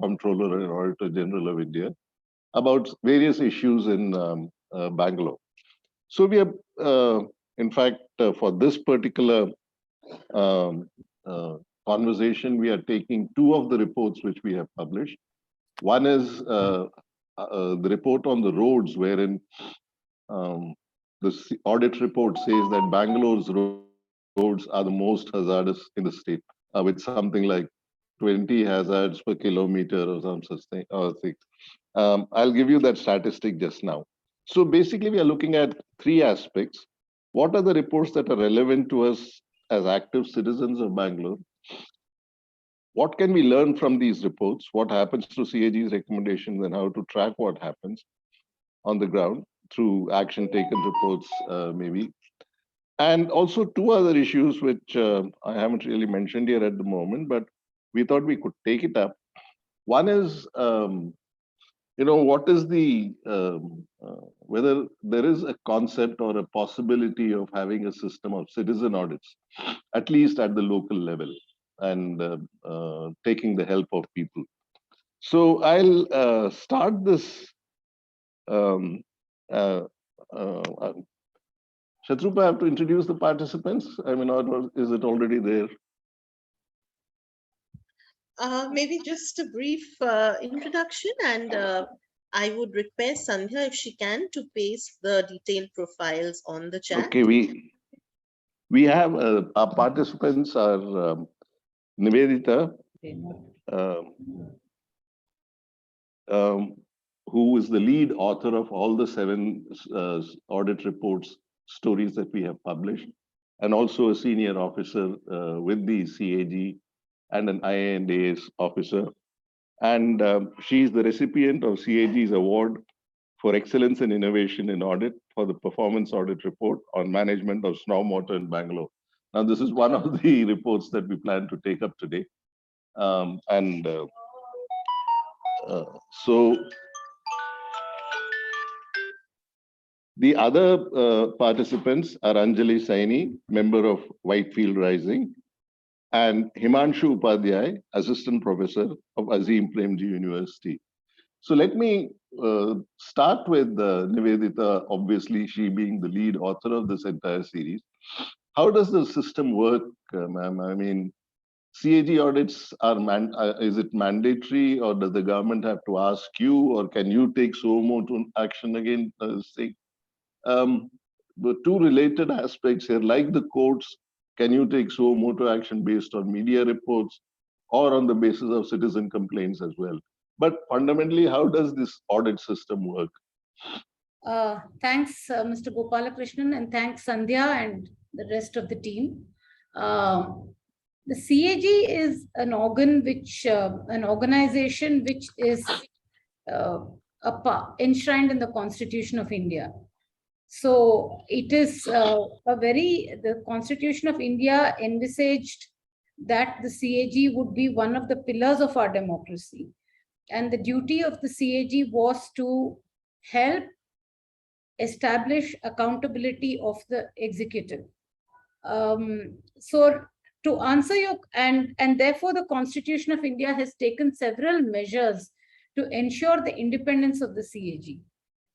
Comptroller and Auditor General of India, about various issues in Bangalore. So we are, in fact, for this particular um, uh, conversation, we are taking two of the reports which we have published. One is the report on the roads, wherein the audit report says that Bangalore's roads are the most hazardous in the state, with something like 20 hazards per kilometer or some such thing. I'll give you that statistic just now. So basically, we are looking at three aspects. What are the reports that are relevant to us as active citizens of Bangalore? What can we learn from these reports? What happens to CAG's recommendations and how to track what happens on the ground through action taken reports, maybe. And also two other issues which I haven't really mentioned here at the moment, but we thought we could take it up. One is, what is the, whether there is a concept or a possibility of having a system of citizen audits, at least at the local level, and taking the help of people. So I'll start this. Shatrupa, I have to introduce the participants. I mean, or is it already there? Maybe just a brief introduction, and I would request Sandhya, if she can, to paste the detailed profiles on the chat. Okay, we have our participants are Nivedita, who is the lead author of all the 7 audit reports stories that we have published, and also a senior officer with the CAG and an IAS officer. And she is the recipient of CAG's award for excellence and innovation in audit for the performance audit report on management of stormwater in Bangalore. Now, this is one of the reports that we plan to take up today. So the other participants are Anjali Saini, member of Whitefield Rising, and Himanshu Upadhyay, assistant professor of Azim Premji University. So let me start with Nivedita, obviously she being the lead author of this entire series. How does the system work, ma'am? I mean, CAG audits are, is it mandatory, or does the government have to ask you, or can you take suo to action again? The two related aspects here, like the courts, can you take suo motu action based on media reports or on the basis of citizen complaints as well? But fundamentally, how does this audit system work? Thanks, Mr. Gopalakrishnan, and thanks, Sandhya and the rest of the team. The CAG is an organ which, an organization which is enshrined in the Constitution of India. So it is the Constitution of India envisaged that the CAG would be one of the pillars of our democracy. And the duty of the CAG was to help establish accountability of the executive. So to answer your, and therefore the Constitution of India has taken several measures to ensure the independence of the CAG.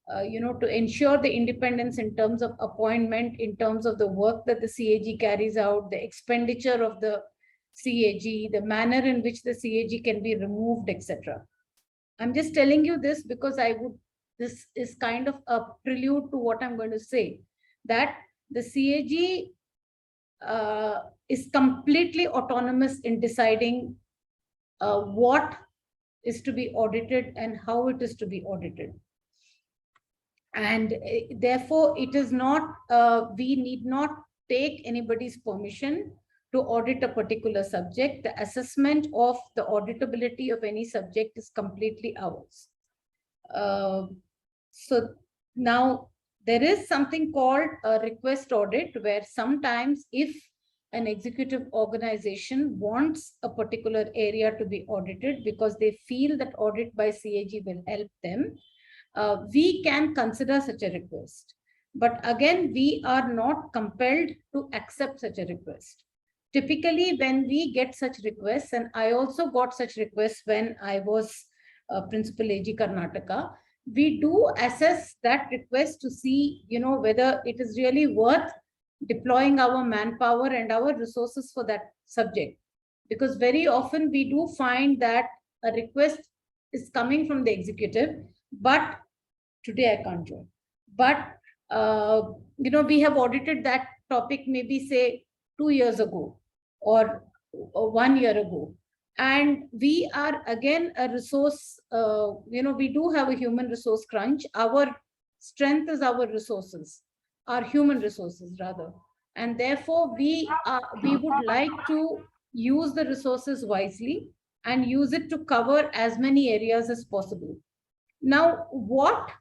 To ensure the independence in terms of appointment, in terms of the work that the CAG carries out, the expenditure of the CAG, the manner in which the CAG can be removed, etc. I'm just telling you this because this is kind of a prelude to what I'm going to say, that the CAG is completely autonomous in deciding what is to be audited and how it is to be audited. And therefore, it is not, we need not take anybody's permission to audit a particular subject. The assessment of the auditability of any subject is completely ours. So now there is something called a request audit, where sometimes if an executive organization wants a particular area to be audited because they feel that audit by CAG will help them, we can consider such a request. But again, we are not compelled to accept such a request. typically when we get such requests, and I also got such requests when I was Principal AG Karnataka, we do assess that request to see, whether it is really worth deploying our manpower and our resources for that subject. Because very often we do find that a request is coming from the executive, but today I can't join. But, we have audited that topic maybe say 2 years ago or 1 year ago. And we are again a resource, we do have a human resource crunch. Our strength is our resources, our human resources rather. And therefore we would like to use the resources wisely and use it to cover as many areas as possible. Now, what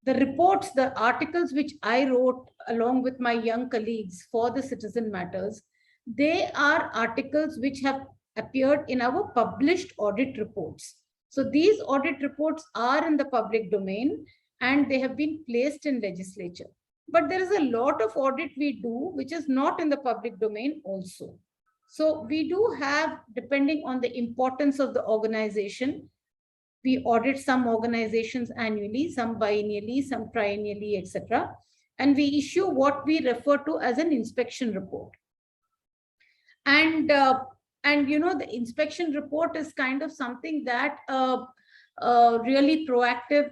the reports, the articles which I wrote along with my young colleagues for the Citizen Matters, they are articles which have appeared in our published audit reports. So these audit reports are in the public domain and they have been placed in legislature. But there is a lot of audit we do which is not in the public domain also. So we do have, depending on the importance of the organization, we audit some organizations annually, some biennially, some triennially, etc. And we issue what we refer to as an inspection report. And the inspection report is kind of something that a really proactive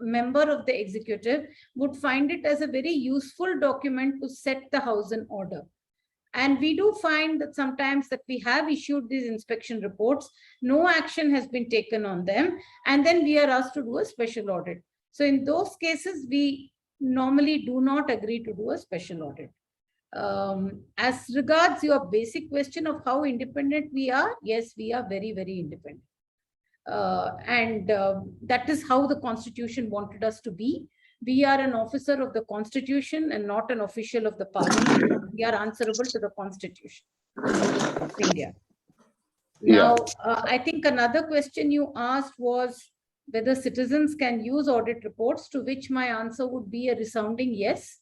member of the executive would find it as a very useful document to set the house in order. And we do find that sometimes that we have issued these inspection reports, no action has been taken on them, and then we are asked to do a special audit. So in those cases, we normally do not agree to do a special audit. As regards your basic question of how independent we are, yes, we are very, very independent. That is how the Constitution wanted us to be. We are an officer of the Constitution and not an official of the Parliament. We are answerable to the Constitution of India. Now, I think another question you asked was whether citizens can use audit reports, to which my answer would be a resounding yes.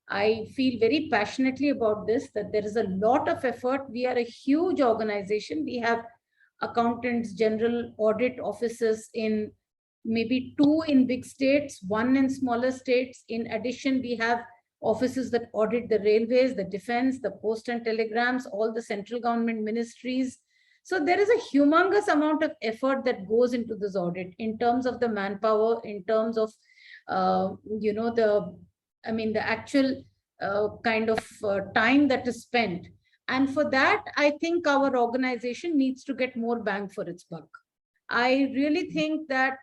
I feel very passionately about this, that there is a lot of effort. We are a huge organization. We have accountants, general audit offices in maybe 2 in big states, 1 in smaller states. In addition, we have offices that audit the railways, the defense, the post and telegrams, all the central government ministries. So there is a humongous amount of effort that goes into this audit in terms of the manpower, in terms of, the actual kind of time that is spent. And for that, I think our organization needs to get more bang for its buck. I really think that,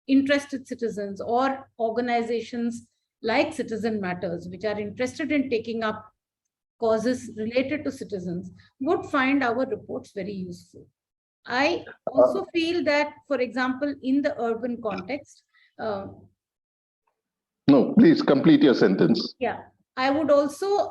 interested citizens or organizations like Citizen Matters, which are interested in taking up causes related to citizens, would find our reports very useful. I also feel that, for example, in the urban context, no, please complete your sentence. Yeah, I would also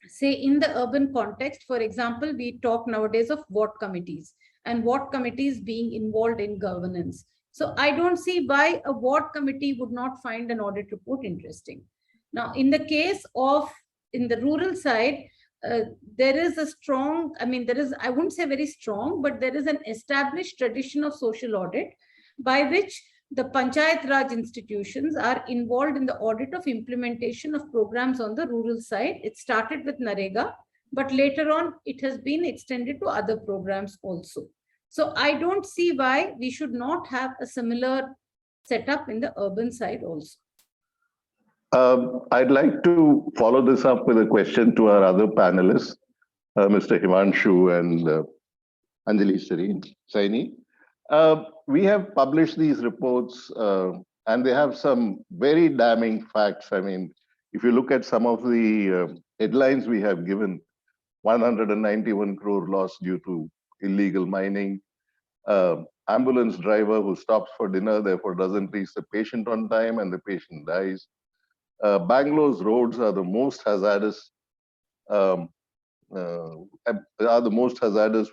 say in the urban context, for example, we talk nowadays of ward committees and ward committees being involved in governance. So I don't see why a ward committee would not find an audit report interesting. Now, in the case of, in the rural side, there is a strong, I wouldn't say very strong, but there is an established tradition of social audit by which the Panchayat Raj institutions are involved in the audit of implementation of programs on the rural side. It started with NREGA, but later on it has been extended to other programs also. So I don't see why we should not have a similar setup in the urban side also. I'd like to follow this up with a question to our other panelists, Mr. Himanshu and Anjali Saini. We have published these reports and they have some very damning facts. If you look at some of the headlines we have given, 191 crore loss due to illegal mining, ambulance driver who stops for dinner, therefore doesn't reach the patient on time and the patient dies. Bangalore's roads are the most hazardous,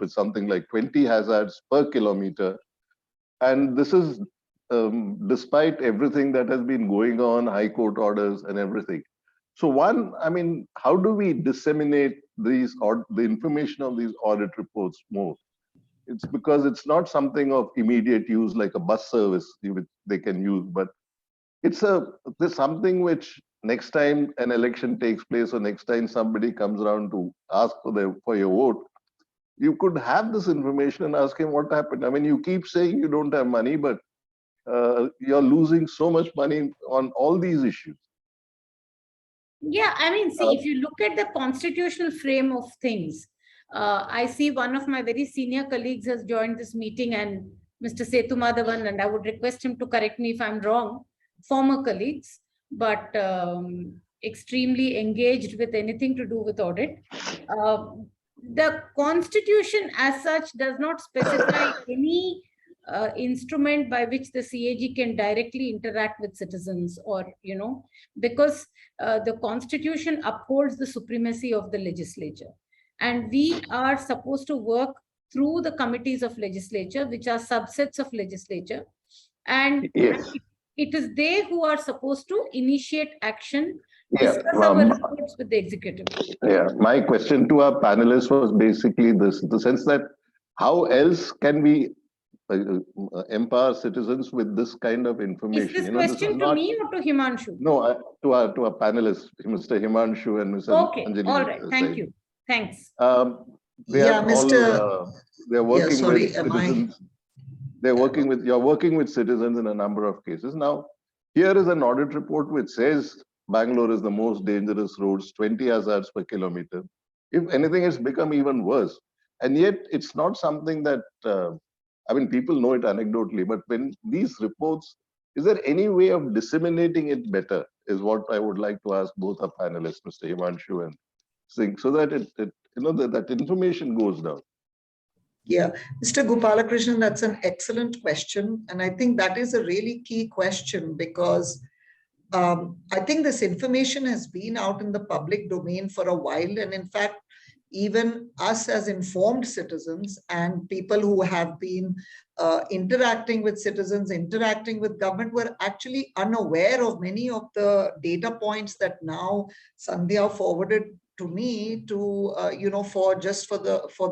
with something like 20 hazards per kilometer. And this is despite everything that has been going on, high court orders and everything. So one, I mean, how do we disseminate these or the information of these audit reports more? It's because it's not something of immediate use like a bus service which they can use, but there's something which next time an election takes place or next time somebody comes around to ask for your vote, you could have this information and ask him what happened. I mean, you keep saying you don't have money, but you're losing so much money on all these issues. Yeah, I mean, see, if you look at the constitutional frame of things, I see one of my very senior colleagues has joined this meeting, and Mr. Setu Madhavan, and I would request him to correct me if I'm wrong, former colleagues, but extremely engaged with anything to do with audit. The constitution as such does not specify any instrument by which the CAG can directly interact with citizens, or, because the constitution upholds the supremacy of the legislature. And we are supposed to work through the committees of legislature, which are subsets of legislature. And Yes. it is they who are supposed to initiate action, Yeah, discuss our reports with the executive. Yeah, my question to our panelists was basically this, the sense that how else can we empower citizens with this kind of information? Is this question to me or to Himanshu? No, to our panelists, Mr. Himanshu and Mr. Okay, Anjali. all right, thank you. Thanks. They're working with citizens. You're working with citizens in a number of cases. Now, here is an audit report which says Bangalore is the most dangerous roads, 20 hazards per kilometer. If anything, it's become even worse. And yet, it's not something that, I mean, people know it anecdotally, but when these reports, is there any way of disseminating it better, is what I would like to ask both our panelists, Mr. Himanshu and Singh, so that that information goes down. Yeah, Mr. Gopalakrishnan, that's an excellent question. And I think that is a really key question, because I think this information has been out in the public domain for a while. And in fact, even us as informed citizens and people who have been interacting with citizens, interacting with government, were actually unaware of many of the data points that now Sandhya forwarded to me to, for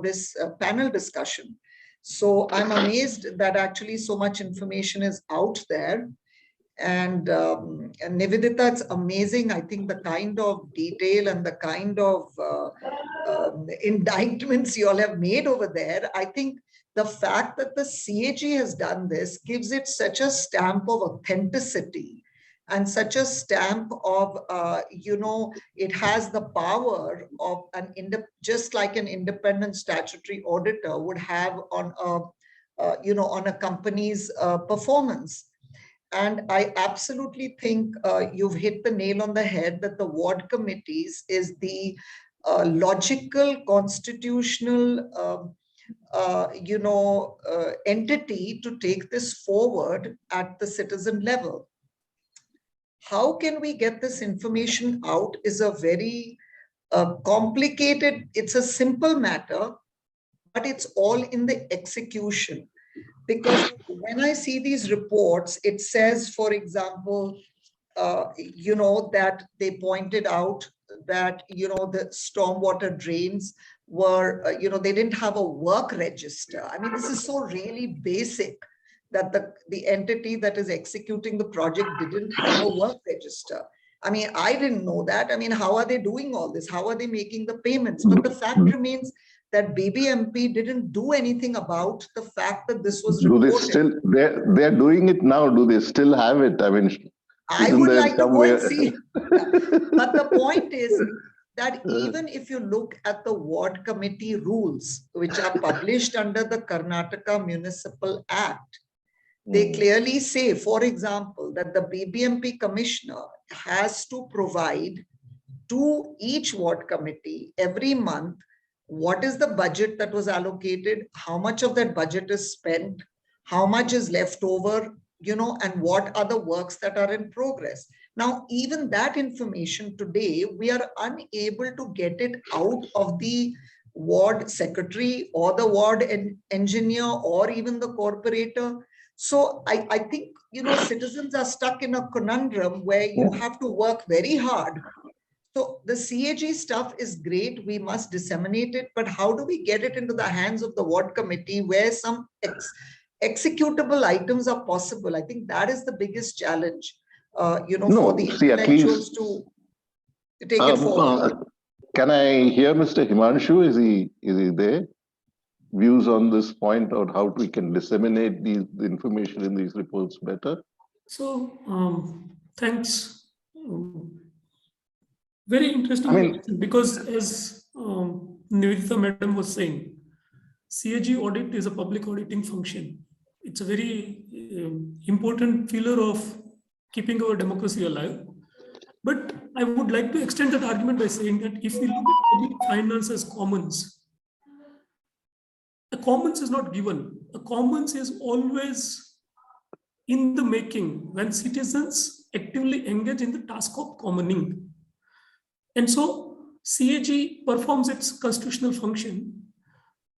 this panel discussion. So I'm amazed that actually so much information is out there. And Nivedita, it's amazing. I think the kind of detail and the kind of indictments you all have made over there, I think the fact that the CAG has done this gives it such a stamp of authenticity and such a stamp of, it has the power of just like an independent statutory auditor would have on a company's performance. And I absolutely think you've hit the nail on the head that the ward committees is the logical constitutional entity to take this forward at the citizen level. How can we get this information out is a very complicated, it's a simple matter, but it's all in the execution. Because when I see these reports, it says, for example, that they pointed out that, the stormwater drains were, they didn't have a work register. I mean, this is so really basic that the entity that is executing the project didn't have a work register. I mean, I didn't know that. I mean, how are they doing all this? How are they making the payments? But the fact remains that BBMP didn't do anything about the fact that this was reported. Do they still, they're doing it now. Do they still have it? I mean, I would like to go and see. But the point is that even if you look at the ward committee rules, which are published under the Karnataka Municipal Act, they clearly say, for example, that the BBMP commissioner has to provide to each ward committee every month what is the budget that was allocated, how much of that budget is spent, how much is left over, and what are the works that are in progress. Now, even that information today, we are unable to get it out of the ward secretary or the ward engineer or even the corporator. So I think, citizens are stuck in a conundrum where you have to work very hard So the CAG stuff is great. We must disseminate it, but how do we get it into the hands of the ward committee where some executable items are possible? I think that is the biggest challenge, for the See, at intellectuals least, to take it forward. can I hear Mr. Himanshu? Is he there? Views on this point on how we can disseminate the information in these reports better? So, thanks. Very interesting question, because as Nivedita madam was saying, CAG audit is a public auditing function. It's a very important pillar of keeping our democracy alive. But I would like to extend that argument by saying that if we look at public finance as commons, a commons is not given. A commons is always in the making when citizens actively engage in the task of commoning. And so CAG performs its constitutional function.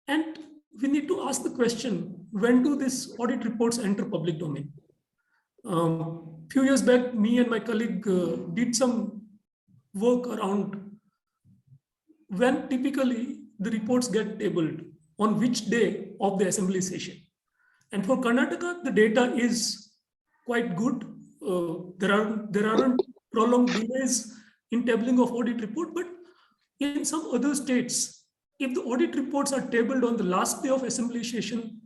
And we need to ask the question, when do these audit reports enter public domain? Few years back, me and my colleague did some work around when typically the reports get tabled, on which day of the assembly session. And for Karnataka, the data is quite good. There aren't prolonged delays in tabling of audit report, but in some other states, if the audit reports are tabled on the last day of assembly session,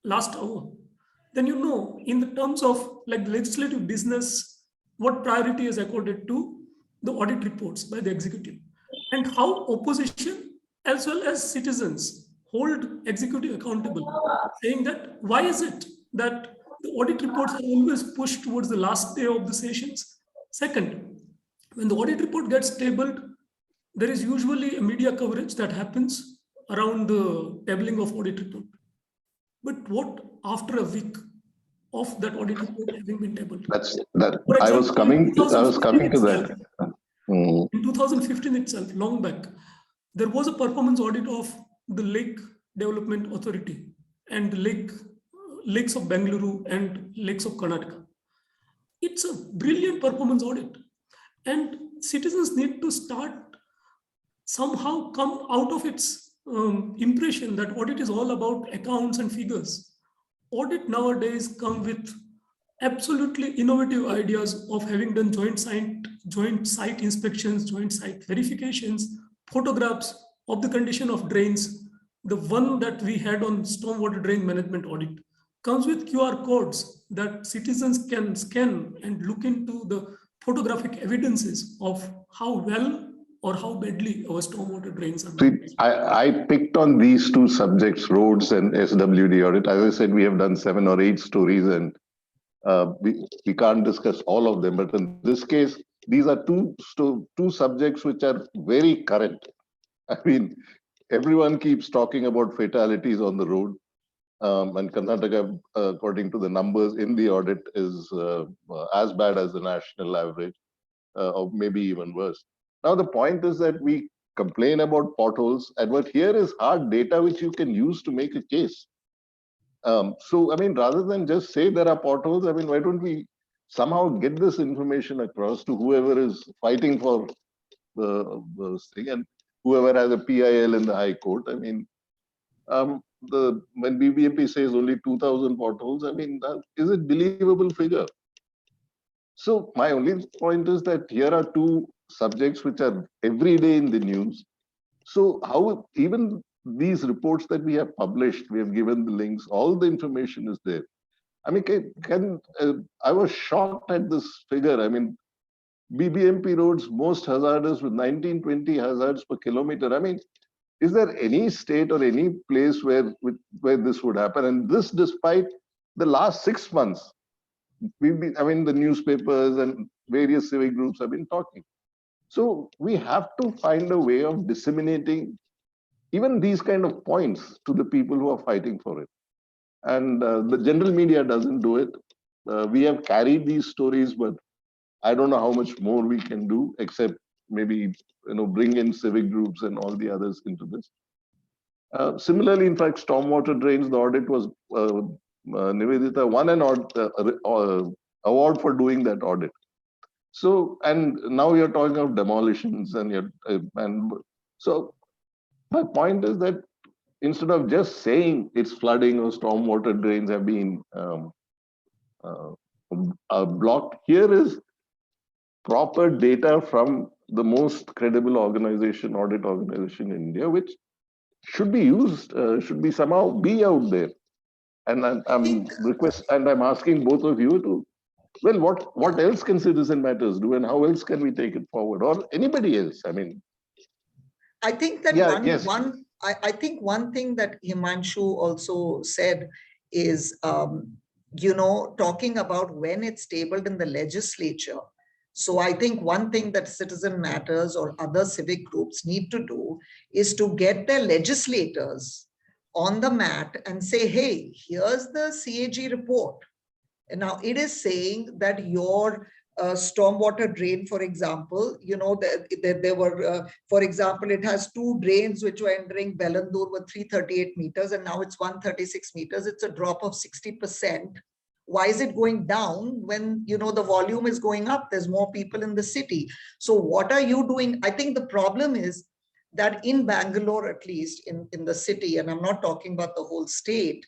last hour, then in the terms of like legislative business, what priority is accorded to the audit reports by the executive, and how opposition as well as citizens hold executive accountable, saying that why is it that the audit reports are always pushed towards the last day of the sessions? Second, when the audit report gets tabled, there is usually a media coverage that happens around the tabling of audit report. But what after a week of that audit report having been tabled? I was coming to that. In 2015 itself, long back, there was a performance audit of the Lake Development Authority and the lakes of Bengaluru and lakes of Karnataka. It's a brilliant performance audit. And citizens need to start somehow come out of its impression that audit is all about accounts and figures. Audit nowadays come with absolutely innovative ideas of having done joint site inspections, joint site verifications, photographs of the condition of drains. The one that we had on stormwater drain management audit comes with QR codes that citizens can scan and look into the photographic evidences of how well or how badly our stormwater drains are. See, I picked on these two subjects, roads and SWD audit. As I said, we have done 7 or 8 stories, and we can't discuss all of them. But in this case, these are two subjects which are very current. I mean, everyone keeps talking about fatalities on the road. And Karnataka, according to the numbers in the audit, is as bad as the national average, or maybe even worse. Now, the point is that we complain about potholes, and what here is hard data which you can use to make a case. So, I mean, rather than just say there are potholes, I mean, why don't we somehow get this information across to whoever is fighting for the thing, and whoever has a PIL in the High Court? I mean, when BBMP says only 2,000 potholes, I mean, is it believable figure? So my only point is that here are two subjects which are every day in the news. So how even these reports that we have published, we have given the links, all the information is there. I mean, I was shocked at this figure. I mean, BBMP roads most hazardous with 19-20 hazards per kilometer. I mean, is there any state or any place where this would happen? And this despite the last 6 months, the newspapers and various civic groups have been talking. So we have to find a way of disseminating even these kind of points to the people who are fighting for it. And the general media doesn't do it. We have carried these stories, but I don't know how much more we can do, except maybe bring in civic groups and all the others into this. Similarly, in fact, stormwater drains, the audit was Nivedita won an award for doing that audit. So, and now you're talking of demolitions and so my point is that instead of just saying it's flooding or stormwater drains have been blocked, here is proper data from the most credible organization, audit organization in India, which should be used, should be somehow be out there. And I'm asking both of you to, well, what else can Citizen Matters do, and how else can we take it forward, or anybody else? I mean, I think that yeah, yes. I think one thing that Himanshu also said is, talking about when it's tabled in the legislature. So I think one thing that Citizen Matters or other civic groups need to do is to get their legislators on the mat and say, hey, here's the CAG report. And now it is saying that your stormwater drain, for example, there were, for example, it has 2 drains which were entering Bellandur with 338 meters, and now it's 136 meters. It's a drop of 60%. Why is it going down when, the volume is going up? There's more people in the city. So what are you doing? I think the problem is that in Bangalore, at least in the city, and I'm not talking about the whole state,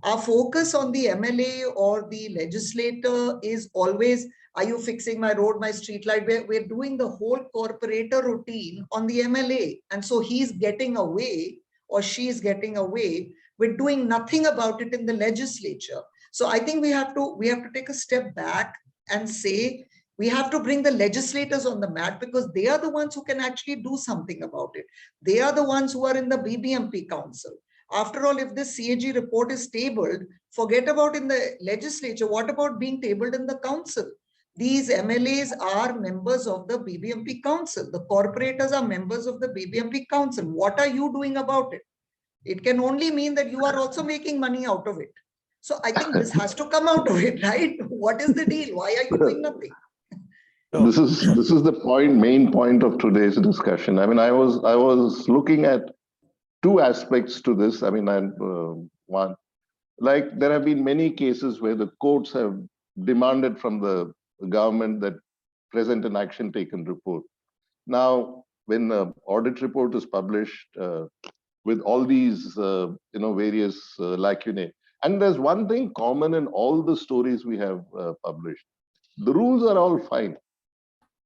our focus on the MLA or the legislator is always, are you fixing my road, my street light? We're doing the whole corporator routine on the MLA. And so he's getting away, or she's getting away with doing nothing about it in the legislature. So I think we have to take a step back and say, we have to bring the legislators on the mat, because they are the ones who can actually do something about it. They are the ones who are in the BBMP council. After all, if this CAG report is tabled, forget about in the legislature. What about being tabled in the council? These MLAs are members of the BBMP council. The corporators are members of the BBMP council. What are you doing about it? It can only mean that you are also making money out of it. So I think this has to come out of it, right? What is the deal? Why are you doing nothing? This is the main point of today's discussion. I mean, I was looking at 2 aspects to this. I mean, one, like there have been many cases where the courts have demanded from the government that present an action taken report. Now, when the audit report is published with all these, various lacunae, and there's one thing common in all the stories we have published. The rules are all fine,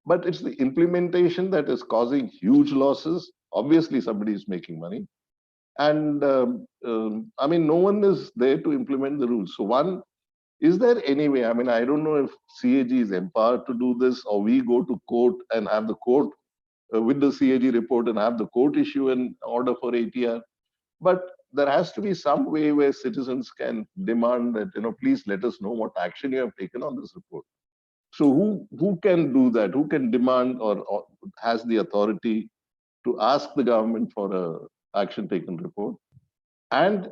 but it's the implementation that is causing huge losses. Obviously, somebody is making money. And I mean, no one is there to implement the rules. So one, is there any way? I mean, I don't know if CAG is empowered to do this, or we go to court and have the court with the CAG report and have the court issue an order for ATR. But there has to be some way where citizens can demand that, please let us know what action you have taken on this report. So who can do that? Who can demand or has the authority to ask the government for a action taken report? And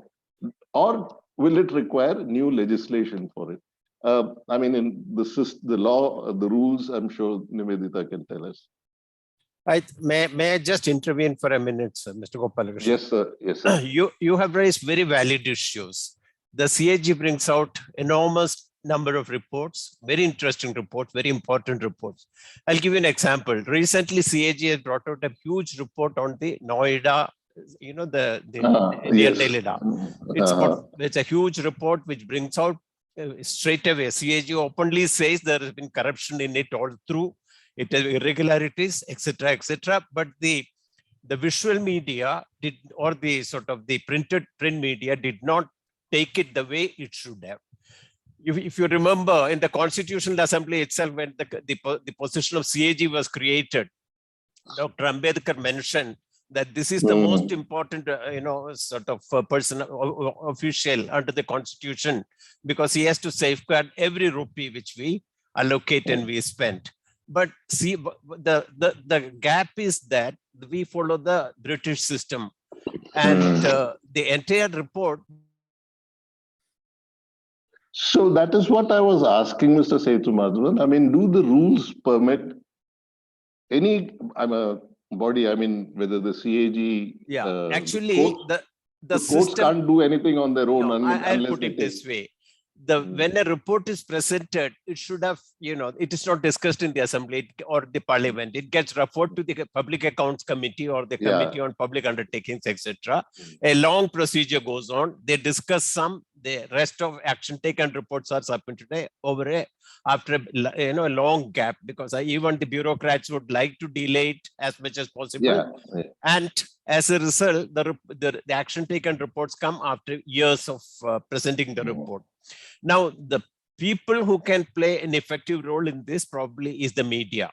or will it require new legislation for it? I mean, in the law, the rules, I'm sure Nivedita can tell us. May I just intervene for a minute, sir, Mr. Gopalakrishnan? Yes, sir. Yes, sir. You have raised very valid issues. The CAG brings out enormous number of reports, very interesting reports, very important reports. I'll give you an example. Recently, CAG has brought out a huge report on the Noida, the Indian Teleda. It's a huge report which brings out straight away. CAG openly says there has been corruption in it all through. It has irregularities, etc., etc. But the visual media or the sort of the print media did not take it the way it should have. If you remember, in the Constitutional Assembly itself, when the position of CAG was created, Dr. Ambedkar mentioned that this is the most important, sort of person, official under the Constitution, because he has to safeguard every rupee which we allocate and we spend. But see, the gap is that we follow the British system, and the entire report. So that is what I was asking, Mr. Sethumadhavan. I mean, do the rules permit any body? I mean, whether the CAG, actually, the courts system can't do anything on their own. I'll put it this way: when a report is presented, it should have, it is not discussed in the assembly or the parliament. It gets referred to the public accounts committee or the committee on public undertakings, etc. A long procedure goes on. They discuss some. The rest of action taken reports are submitted after a long gap, because even the bureaucrats would like to delay it as much as possible. And as a result, the action taken reports come after years of presenting the report. Now, the people who can play an effective role in this probably is the media.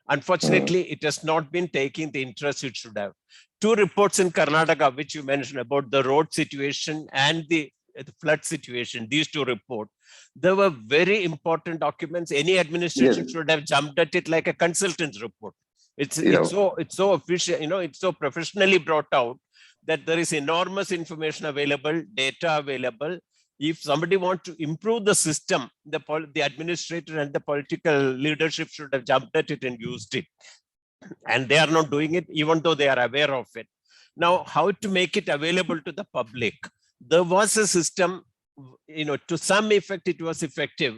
Unfortunately, it has not been taking the interest it should have. 2 reports in Karnataka, which you mentioned about the road situation and the flood situation, these 2 reports, they were very important documents. Any administration should have jumped at it like a consultant's report. It's so official, it's so professionally brought out that there is enormous information available, data available. If somebody wants to improve the system, the administrator and the political leadership should have jumped at it and used it. And they are not doing it, even though they are aware of it. Now, how to make it available to the public? There was a system, to some effect, it was effective,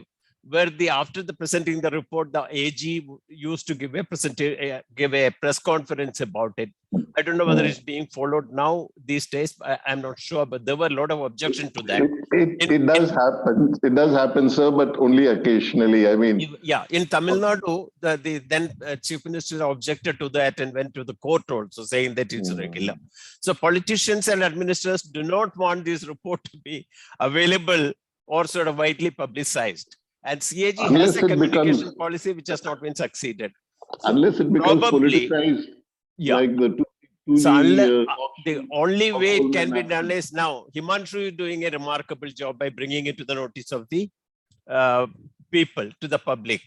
where after the presenting the report, the AG used to give a press conference about it. I don't know whether it's being followed now these days. I'm not sure, but there were a lot of objection to that. It does happen. It does happen, sir, but only occasionally. I mean, in Tamil Nadu, the then chief minister objected to that and went to the court also, saying that it's regular. So politicians and administrators do not want this report to be available or sort of widely publicized. And CAG has a communication policy which has not been succeeded. So unless it becomes politicized, like the 2G, so the only way it can be done is now. Himanshu is doing a remarkable job by bringing it to the notice of the people, to the public,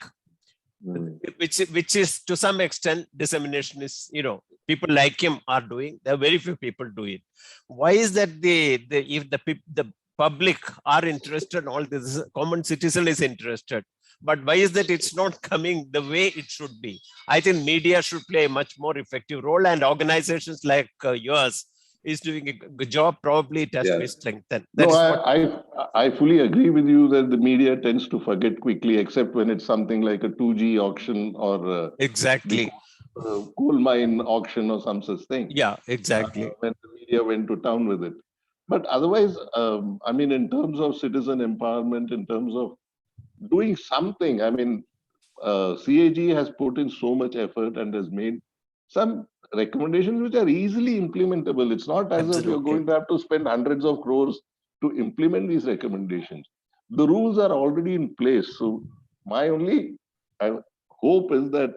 which is to some extent dissemination is, people like him are doing. There are very few people do it. Why is that if the public are interested, all this common citizen is interested, but why is that it's not coming the way it should be? I think media should play a much more effective role, and organizations like yours is doing a good job. Probably it has to be strengthened. I fully agree with you that the media tends to forget quickly, except when it's something like a 2G auction or coal mine auction or some such thing. Yeah, exactly. When the media went to town with it. But otherwise, I mean, in terms of citizen empowerment, in terms of doing something, I mean, CAG has put in so much effort and has made some recommendations which are easily implementable. It's not as if you're going to have to spend hundreds of crores to implement these recommendations. The rules are already in place. So my only hope is that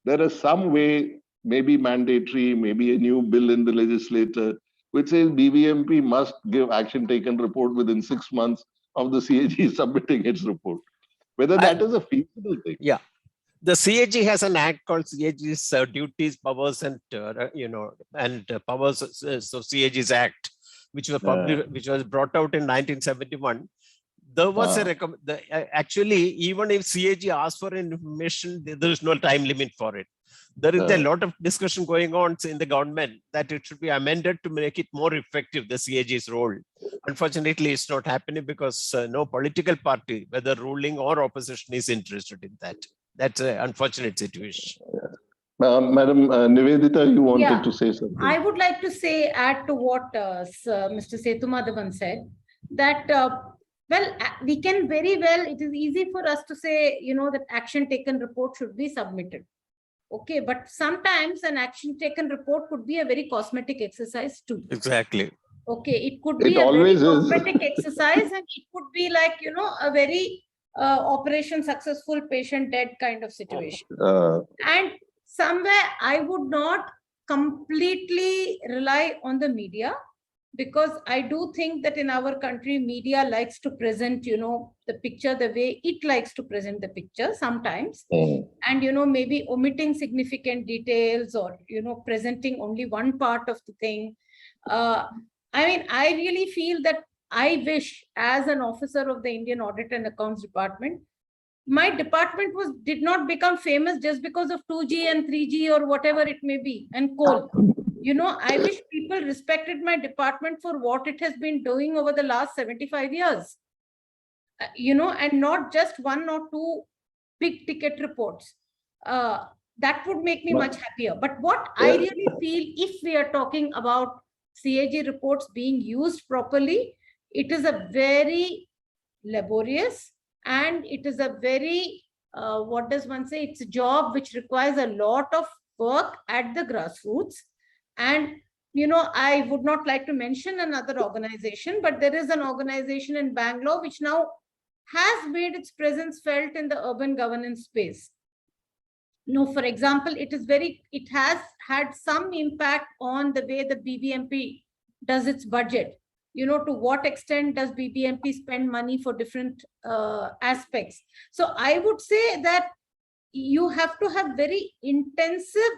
there is some way, maybe mandatory, maybe a new bill in the legislature, which says BBMP must give action taken report within 6 months of the CAG submitting its report. Whether that is a feasible thing. Yeah. The CAG has an act called CAG's Duties, Powers, and Powers of CAG's Act, which was which was brought out in 1971. There was actually, even if CAG asks for information, there is no time limit for it. There is a lot of discussion going on in the government that it should be amended to make it more effective, the CAG's role. Unfortunately, it's not happening because no political party, whether ruling or opposition, is interested in that. That's an unfortunate situation. Madam Nivedita, you wanted to say something. I would like to add to what Mr. Sethumadhavan said, that well, we can very well, it is easy for us to say, that action taken report should be submitted. Okay, but sometimes an action taken report could be a very cosmetic exercise too. Exactly. Okay, it could be a very cosmetic exercise, and it could be like, a very operation successful, patient dead kind of situation. And somewhere I would not completely rely on the media, because I do think that in our country, media likes to present, the picture the way it likes to present the picture sometimes. And, maybe omitting significant details or, presenting only one part of the thing. I mean, I really feel that I wish, as an officer of the Indian Audit and Accounts Department, my department did not become famous just because of 2G and 3G or whatever it may be, and coal. I wish people respected my department for what it has been doing over the last 75 years. and not just one or two big ticket reports. That would make me much happier. But what I really feel, if we are talking about CAG reports being used properly, it is a very laborious and it is a very, what does one say? It's a job which requires a lot of work at the grassroots. And, I would not like to mention another organization, but there is an organization in Bangalore which now has made its presence felt in the urban governance space. For example, it has had some impact on the way the BBMP does its budget. To what extent does BBMP spend money for different aspects? So I would say that you have to have very intensive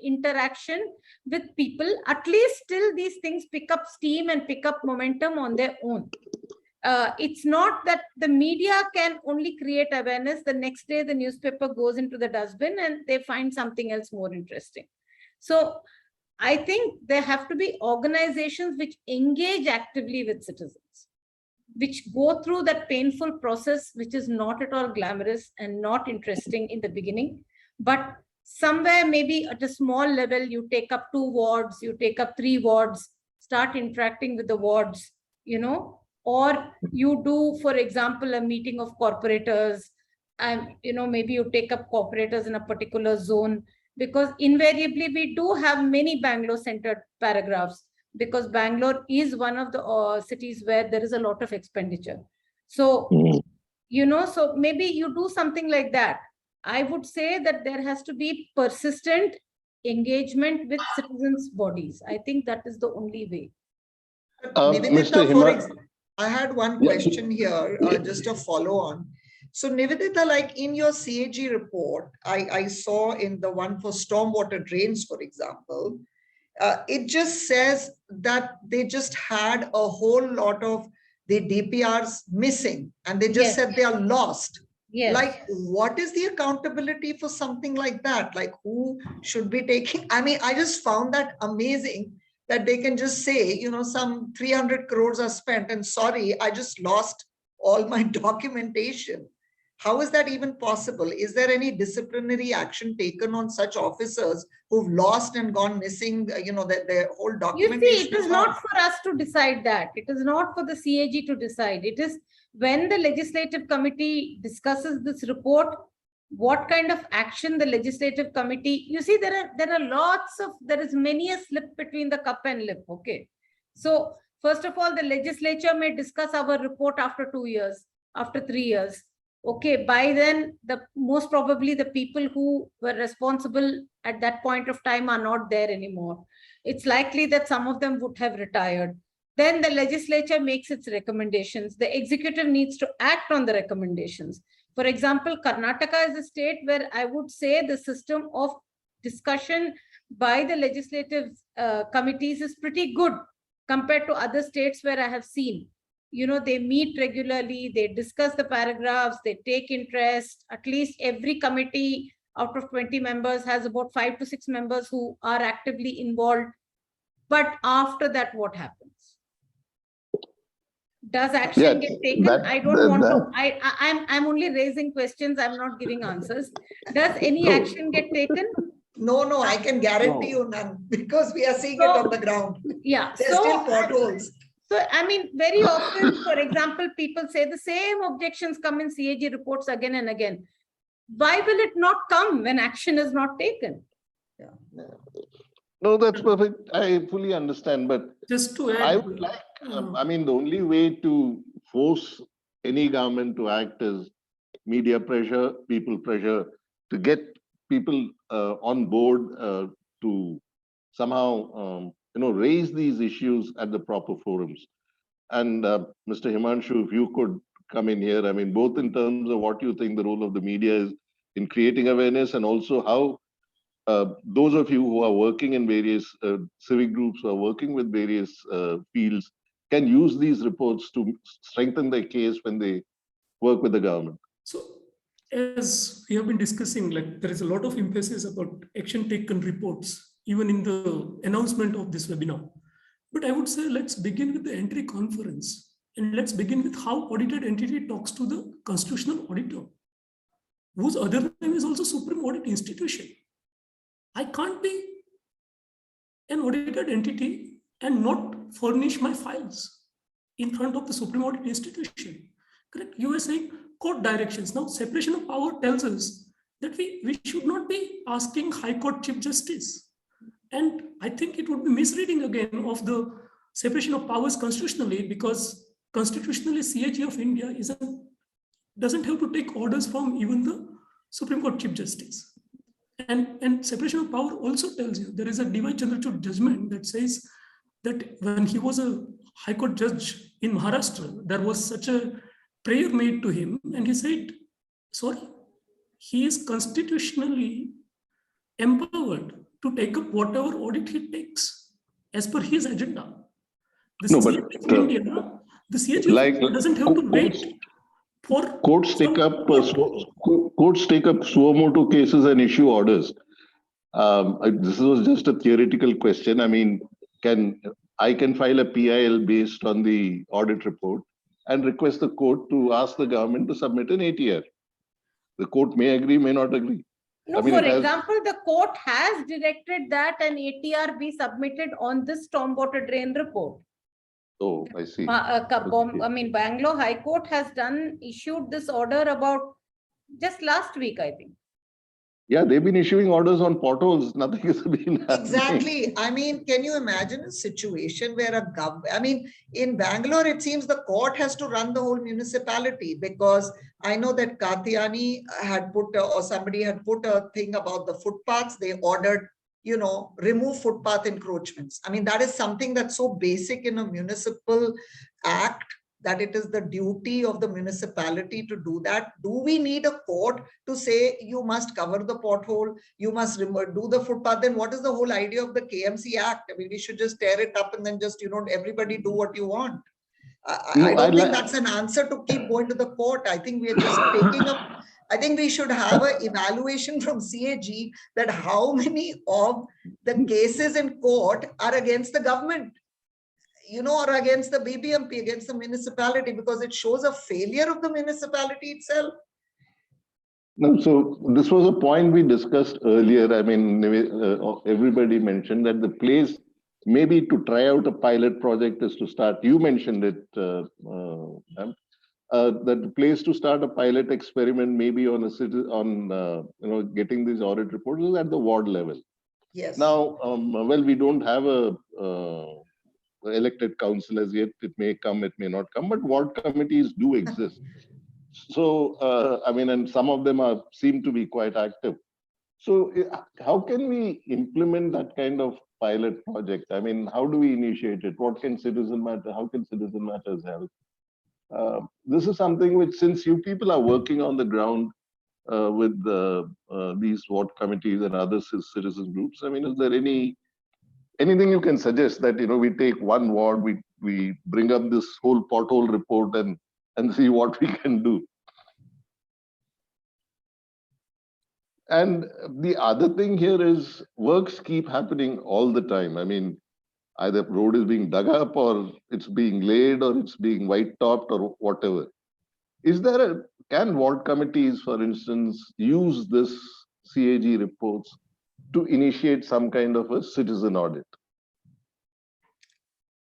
interaction with people, at least till these things pick up steam and pick up momentum on their own. It's not that the media can only create awareness. The next day, the newspaper goes into the dustbin and they find something else more interesting. So I think there have to be organizations which engage actively with citizens, which go through that painful process, which is not at all glamorous and not interesting in the beginning. But somewhere, maybe at a small level, you take up 2 wards, you take up 3 wards, start interacting with the wards, or you do, for example, a meeting of corporators, and maybe you take up corporators in a particular zone, because invariably we do have many Bangalore centered paragraphs, because Bangalore is one of the cities where there is a lot of expenditure. So so maybe you do something like that. I would say that there has to be persistent engagement with citizens' bodies. I think that is the only way. Mr. Hima, I had one question here, just a follow on. So Nivedita, like in your CAG report, I saw in the one for stormwater drains, for example, it just says that they just had a whole lot of the DPRs missing and they just said they are lost. Yes. Like, what is the accountability for something like that? Like, who should be taking? I mean, I just found that amazing that they can just say, some 300 crores are spent and sorry, I just lost all my documentation. How is that even possible? Is there any disciplinary action taken on such officers who've lost and gone missing, their whole documentation? You see, it is not for us to decide that. It is not for the CAG to decide. It is when the legislative committee discusses this report, what kind of action the legislative committee, you see, there is many a slip between the cup and lip. Okay. So first of all, the legislature may discuss our report after 2 years, after 3 years. Okay, by then, most probably the people who were responsible at that point of time are not there anymore. It's likely that some of them would have retired. Then the legislature makes its recommendations. The executive needs to act on the recommendations. For example, Karnataka is a state where I would say the system of discussion by the legislative committees is pretty good compared to other states where I have seen. They meet regularly, they discuss the paragraphs, they take interest. At least every committee out of 20 members has about 5 to 6 members who are actively involved. But after that, what happens? Does action get taken? I don't want to. I'm only raising questions. I'm not giving answers. Does any action get taken? No, I can guarantee you none, because we are seeing it on the ground. Yeah. There's still potholes. So, I mean, very often, for example, people say the same objections come in CAG reports again and again. Why will it not come when action is not taken? Yeah. No, that's perfect. I fully understand, but Just to add, I would like, the only way to force any government to act is media pressure, people pressure, to get people on board to somehow, raise these issues at the proper forums. And Mr. Himanshu, if you could come in here, both in terms of what you think the role of the media is in creating awareness, and also how those of you who are working in various civic groups, who are working with various fields, can use these reports to strengthen their case when they work with the government. So, as we have been discussing, like there is a lot of emphasis about action taken reports, even in the announcement of this webinar. But I would say, let's begin with the entry conference. And let's begin with how audited entity talks to the constitutional auditor, whose other name is also Supreme Audit Institution. I can't be an audited entity and not furnish my files in front of the Supreme Audit Institution. Correct? You were saying court directions. Now, separation of power tells us that we should not be asking High Court Chief Justice. And I think it would be misreading again of the separation of powers constitutionally, because constitutionally CAG of India doesn't have to take orders from even the Supreme Court Chief Justice. And separation of power also tells you there is a D.Y. Chandrachud judgment that says that when he was a High Court judge in Maharashtra, there was such a prayer made to him, and he said, sorry, he is constitutionally empowered to take up whatever audit he takes as per his agenda. The CAG of India, the CAG of India doesn't have to wait for courts take up suo motu cases and issue orders. This was just a theoretical question. I mean, I can file a PIL based on the audit report and request the court to ask the government to submit an ATR. The court may agree, may not agree. No, I mean, for example, the court has directed that an ATR be submitted on this stormwater drain report. Oh, I see. I mean, Bangalore High Court has issued this order about just last week, I think. Yeah, they've been issuing orders on potholes. Nothing has been happening. Exactly. I mean, can you imagine a situation where in Bangalore, it seems the court has to run the whole municipality, because I know that Kathiani had put, or somebody had put a thing about the footpaths. They ordered, remove footpath encroachments. I mean, that is something that's so basic in a municipal act that it is the duty of the municipality to do that. Do we need a court to say you must cover the pothole, you must do the footpath? Then what is the whole idea of the KMC Act? I mean, we should just tear it up and then just, everybody do what you want. I don't think that's an answer to keep going to the court. I think we are just taking up, I think we should have an evaluation from CAG that how many of the cases in court are against the government, or against the BBMP, against the municipality, because it shows a failure of the municipality itself. No, so this was a point we discussed earlier. I mean, everybody mentioned that the place maybe to try out a pilot project is to start. You mentioned it, that the place to start a pilot experiment maybe on getting these audit reports is at the ward level. Yes. Now, well, we don't have a elected council as yet. It may come, it may not come, but ward committees do exist. So, I mean, and some of them seem to be quite active. So how can we implement that kind of pilot project? I mean, how do we initiate it? What can citizen matter? How can citizen matters help? This is something which, since you people are working on the ground with these ward committees and other citizen groups, I mean, is there anything you can suggest that, we take one ward, we bring up this whole pothole report and see what we can do? And the other thing here is works keep happening all the time. I mean, either road is being dug up or it's being laid or it's being white topped or whatever. Can ward committees, for instance, use this CAG reports to initiate some kind of a citizen audit?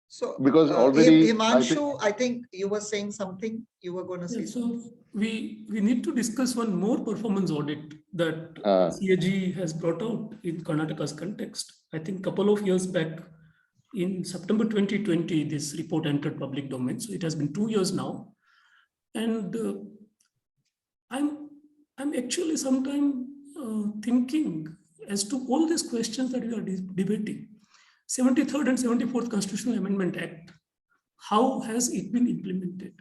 So, because already Himanshu, I think you were saying something. You were going to say. So we need to discuss one more performance audit that CAG has brought out in Karnataka's context. I think a couple of years back, in September 2020, this report entered public domain. So it has been 2 years now, and I'm actually sometimes thinking as to all these questions that we are debating. 73rd and 74th Constitutional Amendment Act, how has it been implemented?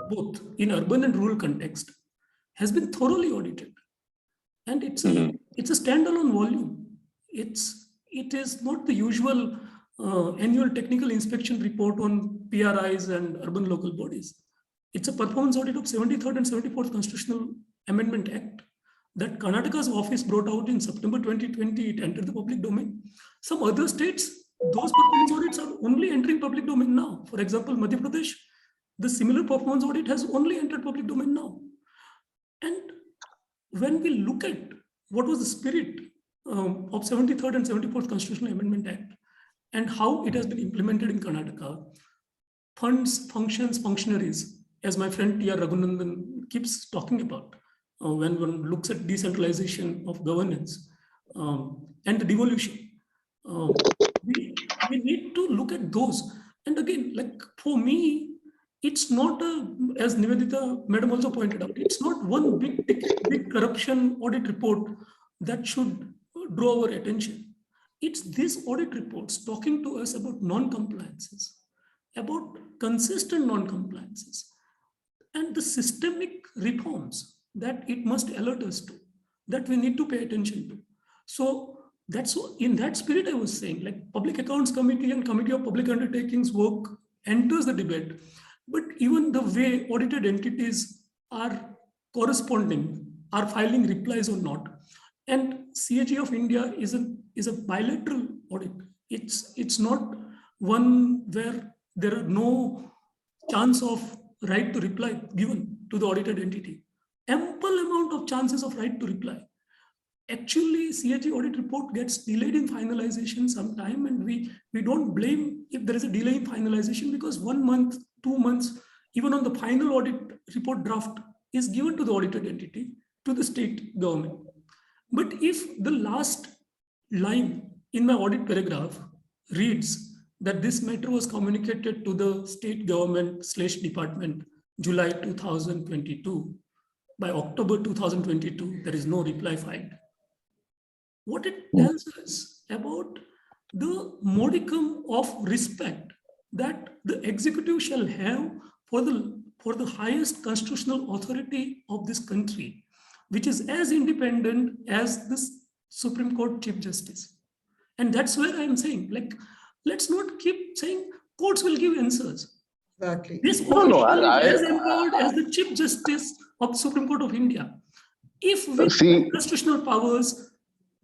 Both in urban and rural context, has been thoroughly audited. And it's a standalone volume. It is not the usual annual technical inspection report on PRIs and urban local bodies. It's a performance audit of 73rd and 74th Constitutional Amendment Act that Karnataka's office brought out in September 2020. It entered the public domain. Some other states those performance audits are only entering public domain now. For example, Madhya Pradesh, the similar performance audit has only entered public domain now. And when we look at what was the spirit of 73rd and 74th Constitutional Amendment Act and how it has been implemented in Karnataka, funds, functions, functionaries, as my friend T.R. Raghunandan keeps talking about, when one looks at decentralization of governance and the devolution, we need to look at those. And again, like for me, it's not as Nivedita Madam also pointed out, it's not one big corruption audit report that should draw our attention. It's these audit reports talking to us about non-compliances, about consistent non-compliances, and the systemic reforms that it must alert us to, that we need to pay attention to. So that's in that spirit I was saying, like Public Accounts Committee and Committee of Public Undertakings work enters the debate, but even the way audited entities are corresponding, are filing replies or not. And CAG of India is a bilateral audit. It's not one where there are no chance of right to reply given to the audited entity. Ample amount of chances of right to reply. Actually, CAG audit report gets delayed in finalization sometime, and we don't blame if there is a delay in finalization, because 1 month, 2 months, even on the final audit report draft is given to the audited entity, to the state government. But if the last line in my audit paragraph reads that this matter was communicated to the state government/department July 2022, by October 2022, there is no reply filed. What it tells us about the modicum of respect that the executive shall have for the highest constitutional authority of this country, which is as independent as the Supreme Court Chief Justice. And that's where I'm saying, like, let's not keep saying courts will give answers. Exactly. This No, is empowered as the Chief Justice of the Supreme Court of India. If with constitutional powers,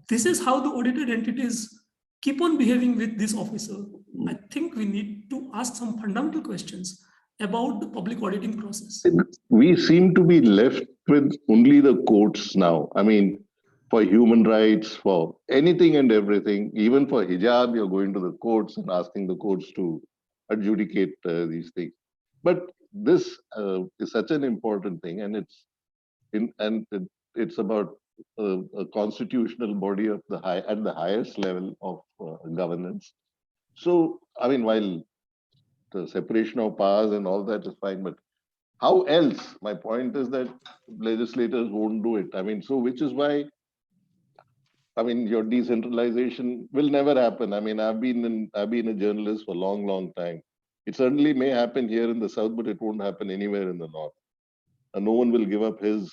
this is how the audited entities keep on behaving with this officer, I think we need to ask some fundamental questions about the public auditing process. We seem to be left with only the courts now. I mean, for human rights, for anything and everything, even for hijab, you're going to the courts and asking the courts to adjudicate these things. But this is such an important thing, and it's about a constitutional body of at the highest level of governance. So, I mean, while the separation of powers and all that is fine, but how else? My point is that legislators won't do it. I mean, so which is why, I mean, your decentralization will never happen. I mean, I've been a journalist for a long time. It certainly may happen here in the south, but it won't happen anywhere in the north. And no one will give up his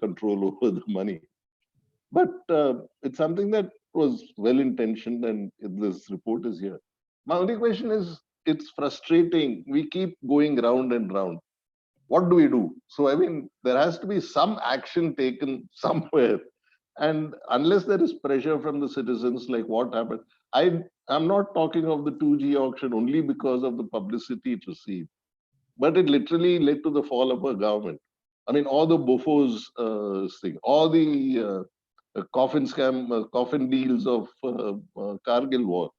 control over the money. But it's something that was well intentioned, and this report is here. My only question is, it's frustrating. We keep going round and round. What do we do? So, I mean, there has to be some action taken somewhere. And unless there is pressure from the citizens, like what happened, I'm not talking of the 2G auction only because of the publicity it received, but it literally led to the fall of a government. I mean, all the Bofors thing, all the coffin scam, coffin deals of Kargil war.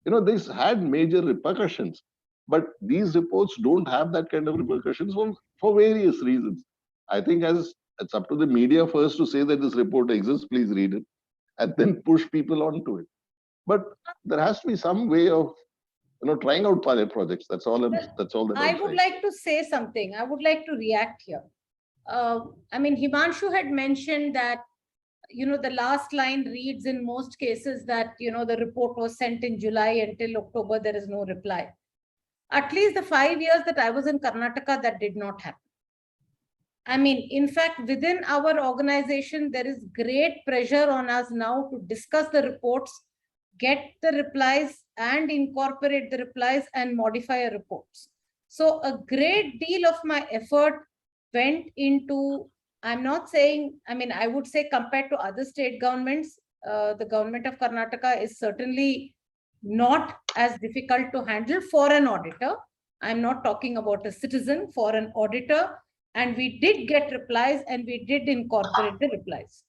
You know, this had major repercussions, but these reports don't have that kind of repercussions for various reasons. I think it's up to the media first to say that this report exists, please read it, and then push people onto it. But there has to be some way of, trying out pilot projects. That's all that I I'm would saying. like to say something. I would like to react here. I mean, Himanshu had mentioned that, the last line reads in most cases that, the report was sent in July, until October, there is no reply. At least the 5 years that I was in Karnataka, that did not happen. I mean, in fact, within our organization, there is great pressure on us now to discuss the reports, get the replies and incorporate the replies and modify our reports. So a great deal of my effort went into, I'm not saying, I mean, I would say compared to other state governments, the government of Karnataka is certainly not as difficult to handle for an auditor. I'm not talking about a citizen, for an auditor. And we did get replies and we did incorporate the replies.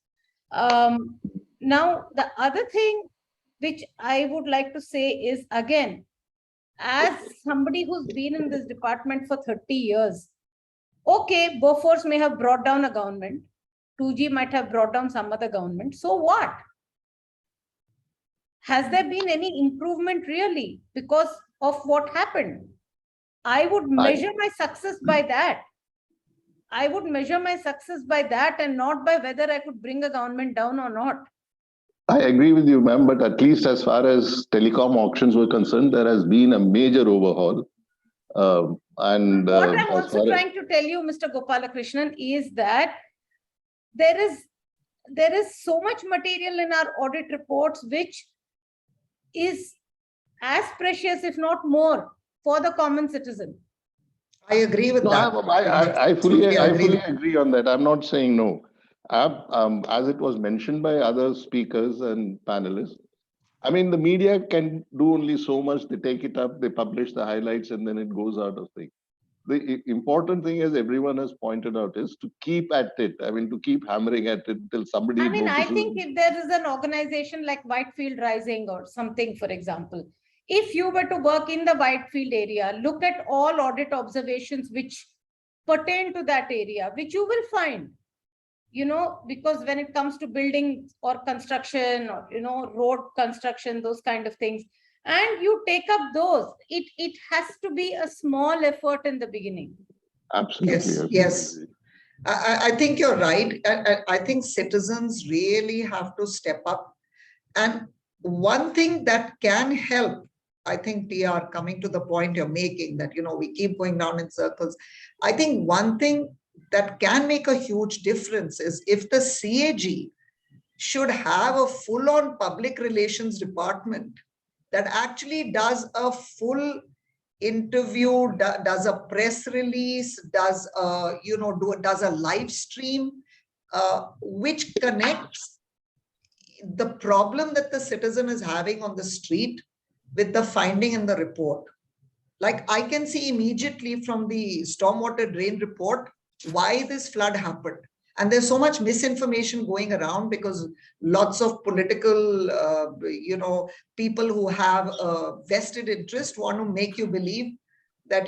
Now, the other thing which I would like to say is, again, as somebody who's been in this department for 30 years, okay, Bofors may have brought down a government, 2G might have brought down some other government. So what? Has there been any improvement really because of what happened? I would measure my success by that. I would measure my success by that and not by whether I could bring a government down or not. I agree with you, ma'am, but at least as far as telecom auctions were concerned, there has been a major overhaul. What I'm also trying to tell you, Mr. Gopalakrishnan, is that there is so much material in our audit reports which is as precious, if not more, for the common citizen. I agree with that. I fully agree on that. I'm not saying no. As it was mentioned by other speakers and panelists, I mean, the media can do only so much. They take it up, they publish the highlights, and then it goes out of thing. The important thing, as everyone has pointed out, is to keep at it. I mean, to keep hammering at it till somebody notices. I think if there is an organization like Whitefield Rising or something, for example, if you were to work in the Whitefield area, look at all audit observations which pertain to that area, which you will find, because when it comes to building or construction or, road construction, those kind of things, and you take up those, it has to be a small effort in the beginning. Absolutely. Yes. I think you're right. I think citizens really have to step up. And one thing that can help, I think, TR, coming to the point you're making, that, we keep going down in circles. I think one thing that can make a huge difference is if the CAG should have a full-on public relations department that actually does a full interview, does a press release, does a live stream, which connects the problem that the citizen is having on the street with the finding in the report. Like, I can see immediately from the stormwater drain report why this flood happened. And there's so much misinformation going around because lots of political, people who have a vested interest want to make you believe that,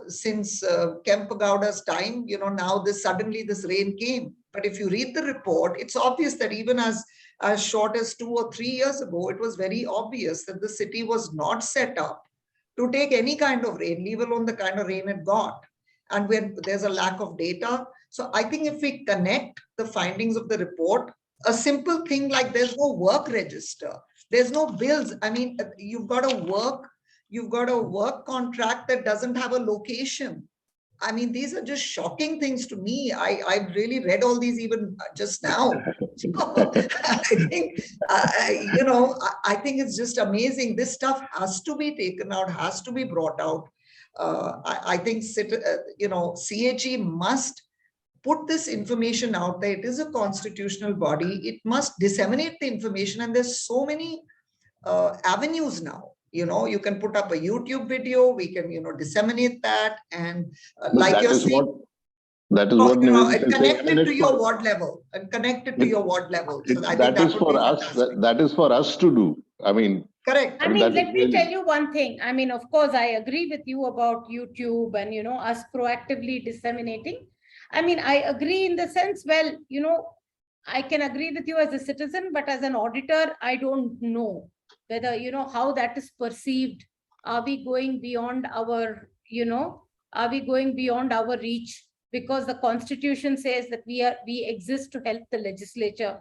since Kempegowda's time, now suddenly this rain came. But if you read the report, it's obvious that even as short as 2 or 3 years ago, it was very obvious that the city was not set up to take any kind of rain, leave alone the kind of rain it got. And when there's a lack of data. So I think if we connect the findings of the report, a simple thing like there's no work register, there's no bills. I mean, you've got a work contract that doesn't have a location. I mean, these are just shocking things to me. I really read all these even just now. I think, I think it's just amazing. This stuff has to be taken out, has to be brought out. I think, CAG must put this information out there. It is a constitutional body. It must disseminate the information. And there's so many avenues now. You can put up a YouTube video. We can, disseminate that. And like you're saying, that is what connect it to your ward level and connect it to your ward level. So that is for us. That is for us to do. I mean, correct. I mean, let me tell you one thing. I mean, of course, I agree with you about YouTube and, us proactively disseminating. I mean, I agree in the sense, well, I can agree with you as a citizen, but as an auditor, I don't know whether, how that is perceived. Are we going beyond our, are we going beyond our reach? Because the Constitution says that we exist to help the legislature.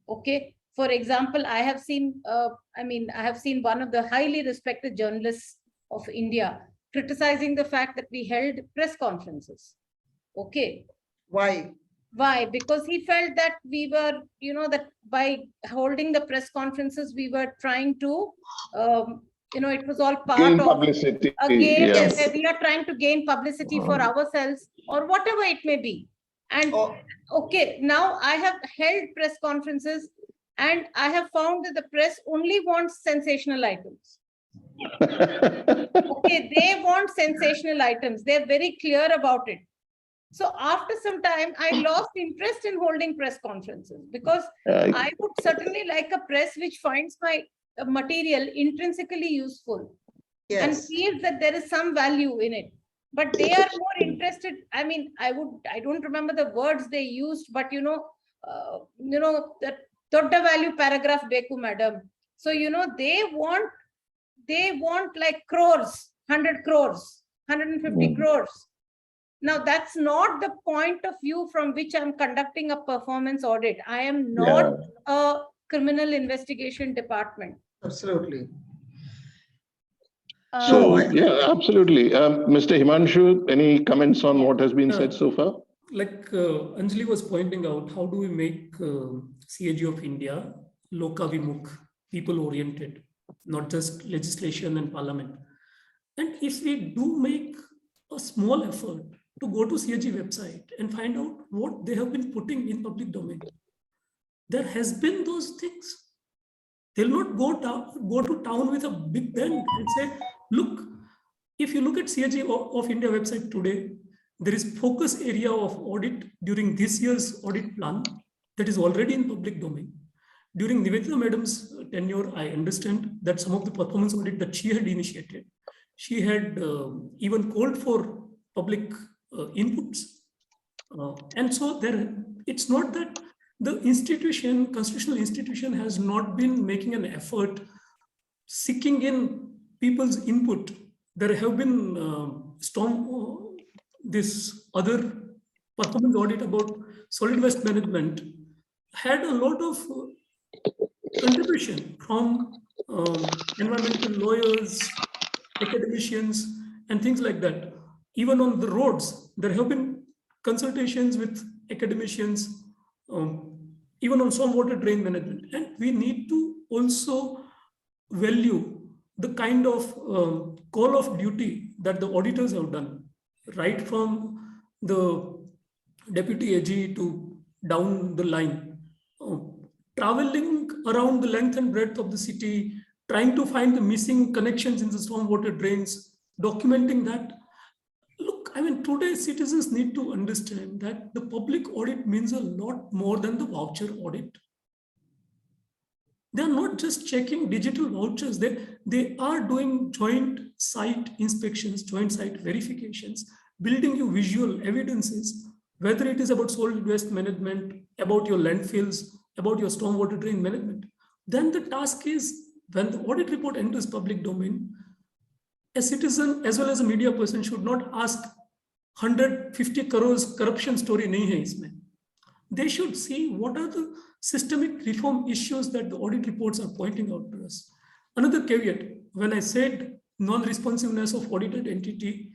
Okay. For example, I have seen one of the highly respected journalists of India criticizing the fact that we held press conferences. Okay. Why? Because he felt that we were, that by holding the press conferences, we were trying to, it was all part gain of publicity. a game. Yes. We are trying to gain publicity for ourselves or whatever it may be. And okay, now I have held press conferences and I have found that the press only wants sensational items. Okay, they want sensational items. They're very clear about it. So after some time, I lost interest in holding press conferences because I would certainly like a press which finds my material intrinsically useful and Yes. feels that there is some value in it. But they are more interested. I mean, I don't remember the words they used, but that Dodda value paragraph beku, madam. So, they want like crores, 100 crores, 150 crores. Now, that's not the point of view from which I'm conducting a performance audit. I am not a criminal investigation department. Absolutely. So, yeah, absolutely. Mr. Himanshu, any comments on what has been said so far? Like Anjali was pointing out, how do we make CAG of India Loka Vimukh, people oriented, not just legislation and parliament. And if we do make a small effort to go to CAG website and find out what they have been putting in public domain, there has been those things. They'll not go to town with a big bang and say, look, if you look at CAG of India website today, there is focus area of audit during this year's audit plan that is already in public domain. During Nivedita Madam's tenure, I understand that some of the performance audit that she had initiated, she had even called for public inputs. And so it's not that the institution, constitutional institution, has not been making an effort seeking in people's input. There have been this other performance audit about solid waste management had a lot of contribution from environmental lawyers, academicians, and things like that. Even on the roads, there have been consultations with academicians, even on stormwater drain management. And we need to also value the kind of call of duty that the auditors have done, right from the deputy AG to down the line, traveling around the length and breadth of the city, trying to find the missing connections in the stormwater drains, documenting that. Look, I mean, today citizens need to understand that the public audit means a lot more than the voucher audit. They're not just checking digital vouchers, they are doing joint site inspections, joint site verifications, building you visual evidences, whether it is about solid waste management, about your landfills, about your stormwater drain management. Then the task is, when the audit report enters public domain, a citizen as well as a media person should not ask 150 crores corruption story nahi hai isme. They should see what are the systemic reform issues that the audit reports are pointing out to us. Another caveat, when I said non-responsiveness of audited entity,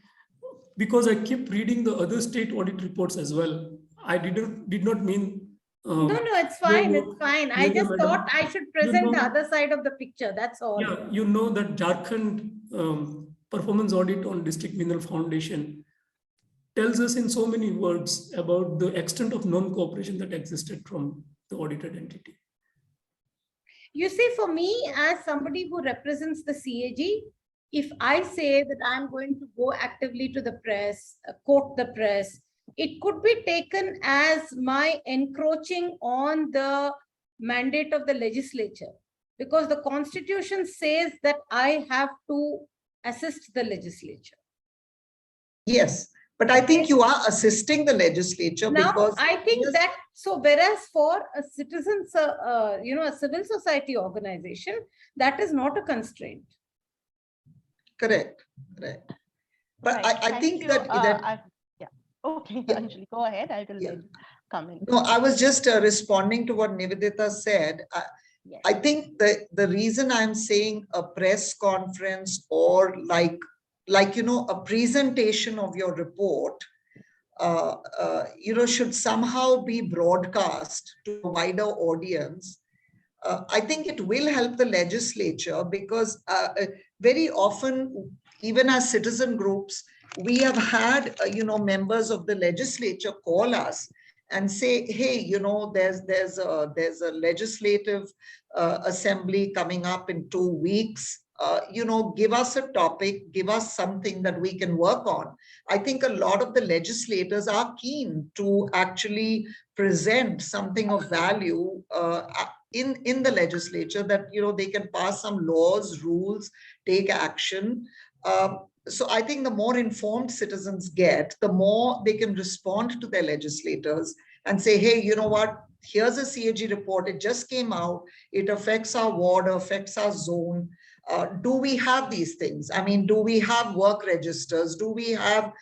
because I keep reading the other state audit reports as well, I did not mean. No, it's fine. It's fine. I just thought I should present the other side of the picture. That's all. Yeah, you know that Jharkhand performance audit on District Mineral Foundation tells us in so many words about the extent of non-cooperation that existed from the audited entity. You see, for me, as somebody who represents the CAG, if I say that I'm going to go actively to the press, quote the press, it could be taken as my encroaching on the mandate of the legislature, because the Constitution says that I have to assist the legislature. Yes, but I think you are assisting the legislature now, because I think that, so whereas for a citizens, a civil society organization, that is not a constraint. Correct. But right. I think you. that okay, yeah. Anjali, go ahead. I will then come in. No, I was just responding to what Nivedita said. Yes. I think the reason I'm saying a press conference or like a presentation of your report, should somehow be broadcast to a wider audience. I think it will help the legislature because very often, even as citizen groups, we have had, members of the legislature call us and say, hey, there's a legislative assembly coming up in 2 weeks. give us a topic, give us something that we can work on. I think a lot of the legislators are keen to actually present something of value in the legislature, that they can pass some laws, rules, take action. So I think the more informed citizens get, the more they can respond to their legislators and say, hey, you know what? Here's a CAG report. It just came out. It affects our ward, affects our zone. Do we have these things? I mean, do we have work registers? Do we have,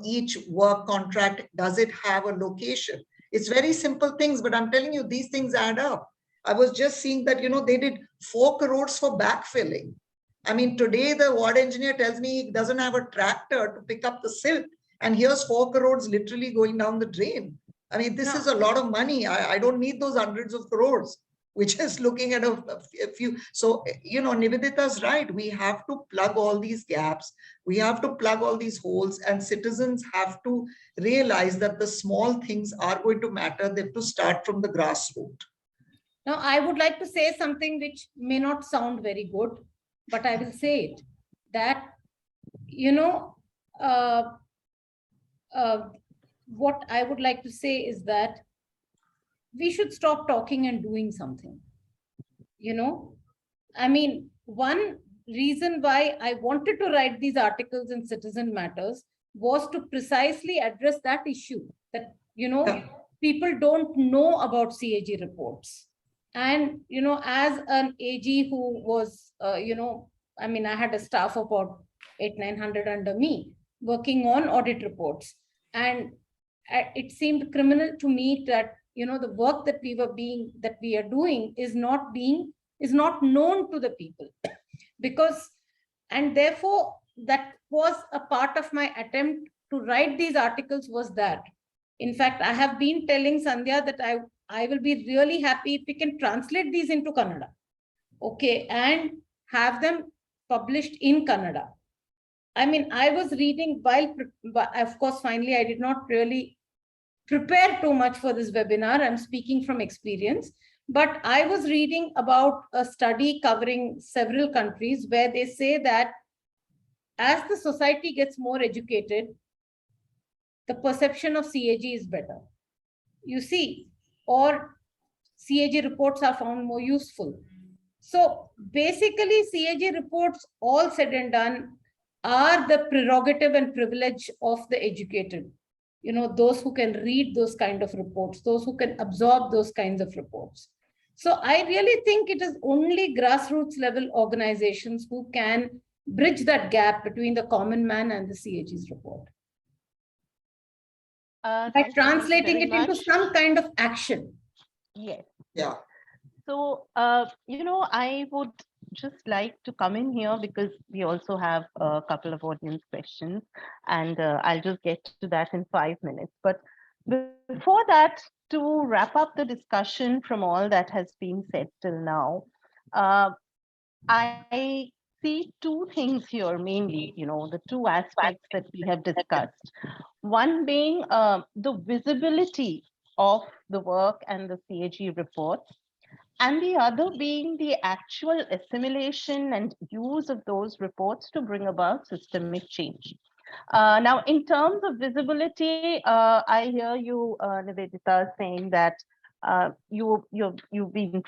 each work contract, does it have a location? It's very simple things, but I'm telling you, these things add up. I was just seeing that, they did 4 crores for backfilling. I mean, today the ward engineer tells me he doesn't have a tractor to pick up the silt, and here's 4 crores literally going down the drain. I mean, this is a lot of money. I don't need those hundreds of crores, which is looking at a few. So, Nivedita's right. We have to plug all these gaps. We have to plug all these holes, and citizens have to realize that the small things are going to matter. They have to start from the grassroots. Now, I would like to say something which may not sound very good, but I will say it, that, what I would like to say is that we should stop talking and doing something. I mean, one reason why I wanted to write these articles in Citizen Matters was to precisely address that issue, that, people don't know about CAG reports. And, as an AG who was, I had a staff of about 800-900 under me working on audit reports. And it seemed criminal to me that, the work that we are doing is not known to the people. And therefore, that was a part of my attempt to write these articles, was that. In fact, I have been telling Sandhya that I will be really happy if we can translate these into Kannada, okay, and have them published in Kannada. I mean, I was reading of course, finally, I did not really prepare too much for this webinar. I'm speaking from experience, but I was reading about a study covering several countries where they say that as the society gets more educated, the perception of CAG is better. You see, or CAG reports are found more useful. So basically, CAG reports, all said and done, are the prerogative and privilege of the educated. Those who can read those kind of reports, those who can absorb those kinds of reports. So I really think it is only grassroots level organizations who can bridge that gap between the common man and the CAG's report. By translating it into some kind of action. Yes. Yeah. So, I would just like to come in here because we also have a couple of audience questions, and I'll just get to that in 5 minutes. But before that, to wrap up the discussion from all that has been said till now, I see 2 things here mainly, the 2 aspects that we have discussed. One being the visibility of the work and the CAG reports, and the other being the actual assimilation and use of those reports to bring about systemic change. Now, in terms of visibility, I hear you, Nivedita, saying that you've been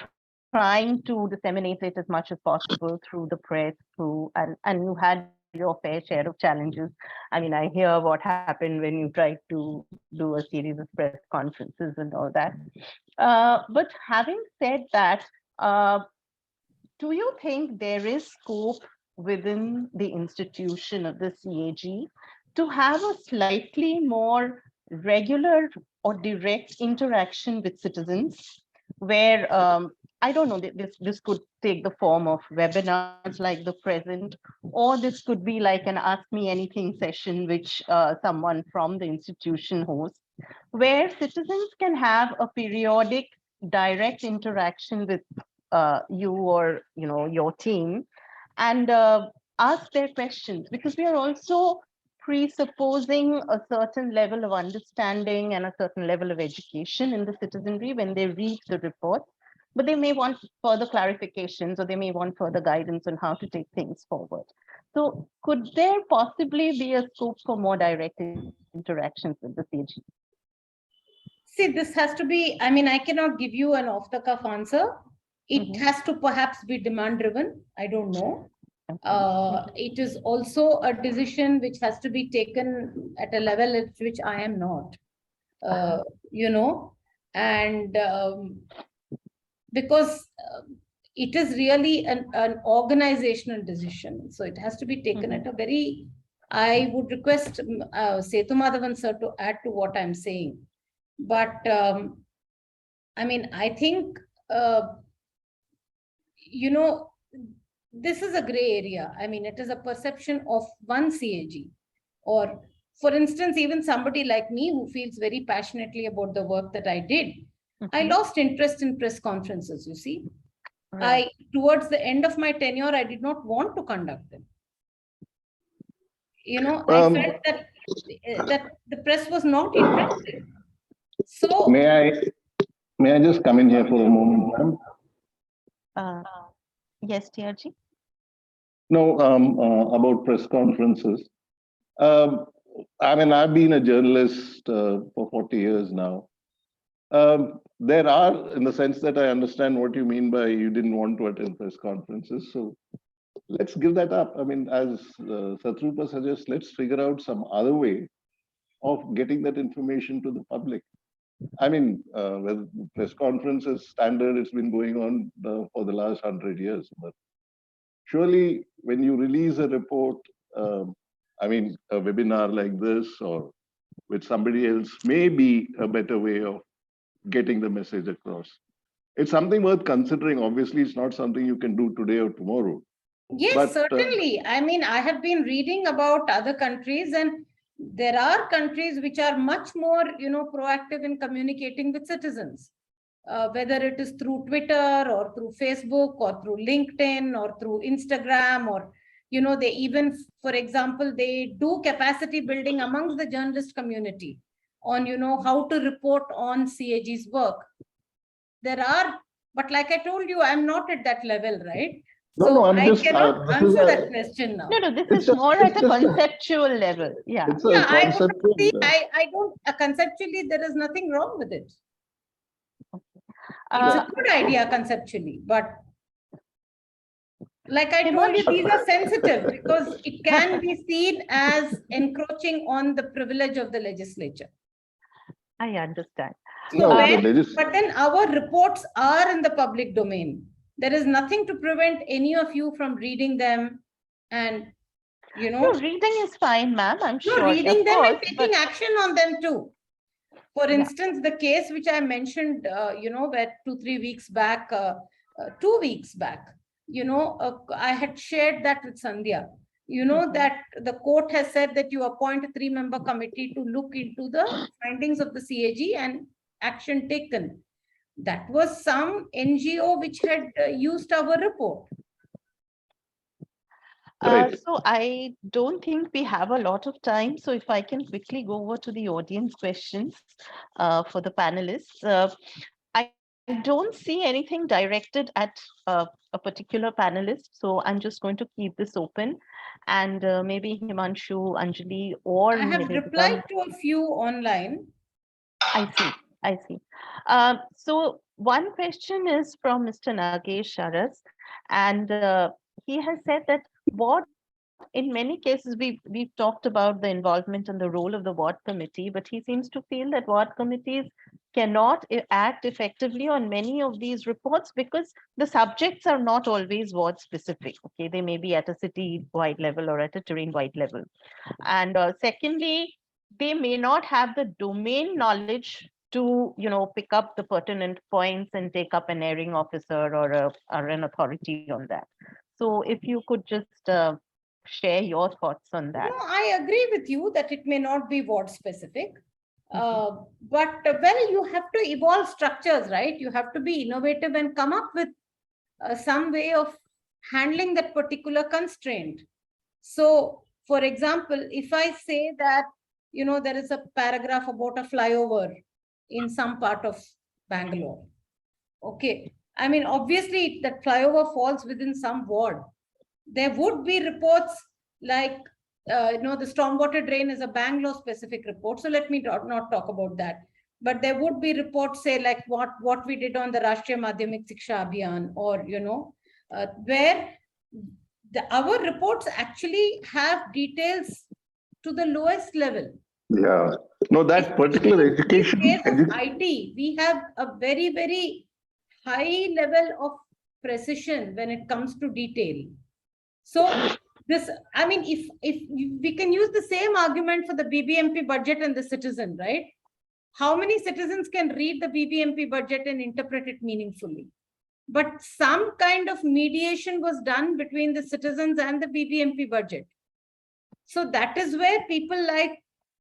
trying to disseminate it as much as possible through the press, and you had your fair share of challenges. I mean, I hear what happened when you tried to do a series of press conferences and all that. But having said that, do you think there is scope within the institution of the CAG to have a slightly more regular or direct interaction with citizens, where I don't know, this could take the form of webinars like the present, or this could be like an Ask Me Anything session, which someone from the institution hosts, where citizens can have a periodic direct interaction with you or your team, and ask their questions, because we are also presupposing a certain level of understanding and a certain level of education in the citizenry when they read the report. but they may want further clarifications or they may want further guidance on how to take things forward. So could there possibly be a scope for more direct interactions with the CAG? See, this has to be, I mean, I cannot give you an off-the-cuff answer. It has to perhaps be demand-driven. I don't know. It is also a decision which has to be taken at a level at which I am not, you know, and because it is really an organizational decision. So it has to be taken at a very, I would request Sethumadhavan sir to add to what I'm saying. But I mean, I think, you know, this is a gray area. I mean, it is a perception of one CAG, or for instance, even somebody like me who feels very passionately about the work that I did, I lost interest in press conferences, you see. Right. Towards the end of my tenure, I did not want to conduct them. You know, I felt that the press was not interested. So May I just come in here for a moment, ma'am? Yes, TRG. No, about press conferences. I mean, I've been a journalist for 40 years now. There are, in the sense that I understand what you mean by you didn't want to attend press conferences. So let's give that up. I mean, as Satrupa suggests, let's figure out some other way of getting that information to the public. I mean, with press conferences standard, it's been going on for the last 100 years. But surely when you release a report, I mean, a webinar like this or with somebody else may be a better way of getting the message across. It's something worth considering. Obviously, it's not something you can do today or tomorrow. yes, But, certainly. I mean, I have been reading about other countries, and there are countries which are much more, you know, proactive in communicating with citizens, whether it is through Twitter or through Facebook or through LinkedIn or through Instagram, or, you know, they even, for example, they do capacity building amongst the journalist community on, you know, how to report on CAG's work. There are, but like I told you, I'm not at that level, right? No, So no, I'm I just cannot answer that question now. No, this It's is just- more it's at a just- conceptual level. Yeah. It's a Yeah, I would concept. see, I don't, conceptually, there is nothing wrong with it. It's a good idea conceptually, but like I told you, these are sensitive because it can be seen as encroaching on the privilege of the legislature. I understand. No, But then our reports are in the public domain. There is nothing to prevent any of you from reading them, and, you know. No, reading is fine, ma'am. I'm No, sure. reading of them course, and taking action on them too. For instance, the case which I mentioned, you know, where 2-3 weeks back, 2 weeks back, you know, I had shared that with Sandhya. You know, that the court has said that you appoint a 3-member committee to look into the findings of the CAG and action taken. That was some NGO which had used our report. Right. So I don't think we have a lot of time. So if I can quickly go over to the audience questions for the panelists. I don't see anything directed at a particular panelist. So I'm just going to keep this open. And maybe Himanshu, Anjali, or I have Nivedita. replied to a few online. I see. So one question is from Mr. Nagesh Sharas, and he has said that what, in many cases, we've talked about the involvement and the role of the ward committee, but he seems to feel that ward committees cannot act effectively on many of these reports because the subjects are not always ward specific. Okay, they may be at a city-wide level or at a terrain-wide level. And secondly, they may not have the domain knowledge to, you know, pick up the pertinent points and take up an airing officer or an authority on that. So if you could just share your thoughts on that. No, I agree with you that it may not be ward specific. But well, you have to evolve structures, right? You have to be innovative and come up with some way of handling that particular constraint. So, for example, if I say that, you know, there is a paragraph about a flyover in some part of Bangalore. Okay. I mean, obviously that flyover falls within some ward. There would be reports like, the stormwater drain is a Bangalore specific report. So let me not talk about that. But there would be reports, say, like what we did on the Rashtriya Madhyamik Shiksha Abhiyan, or, where our reports actually have details to the lowest level. Yeah. No, that particular education. In case of IT, we have a very, very high level of precision when it comes to detail. So this, I mean, if we can use the same argument for the BBMP budget and the citizen, right? How many citizens can read the BBMP budget and interpret it meaningfully? But some kind of mediation was done between the citizens and the BBMP budget. So that is where people like,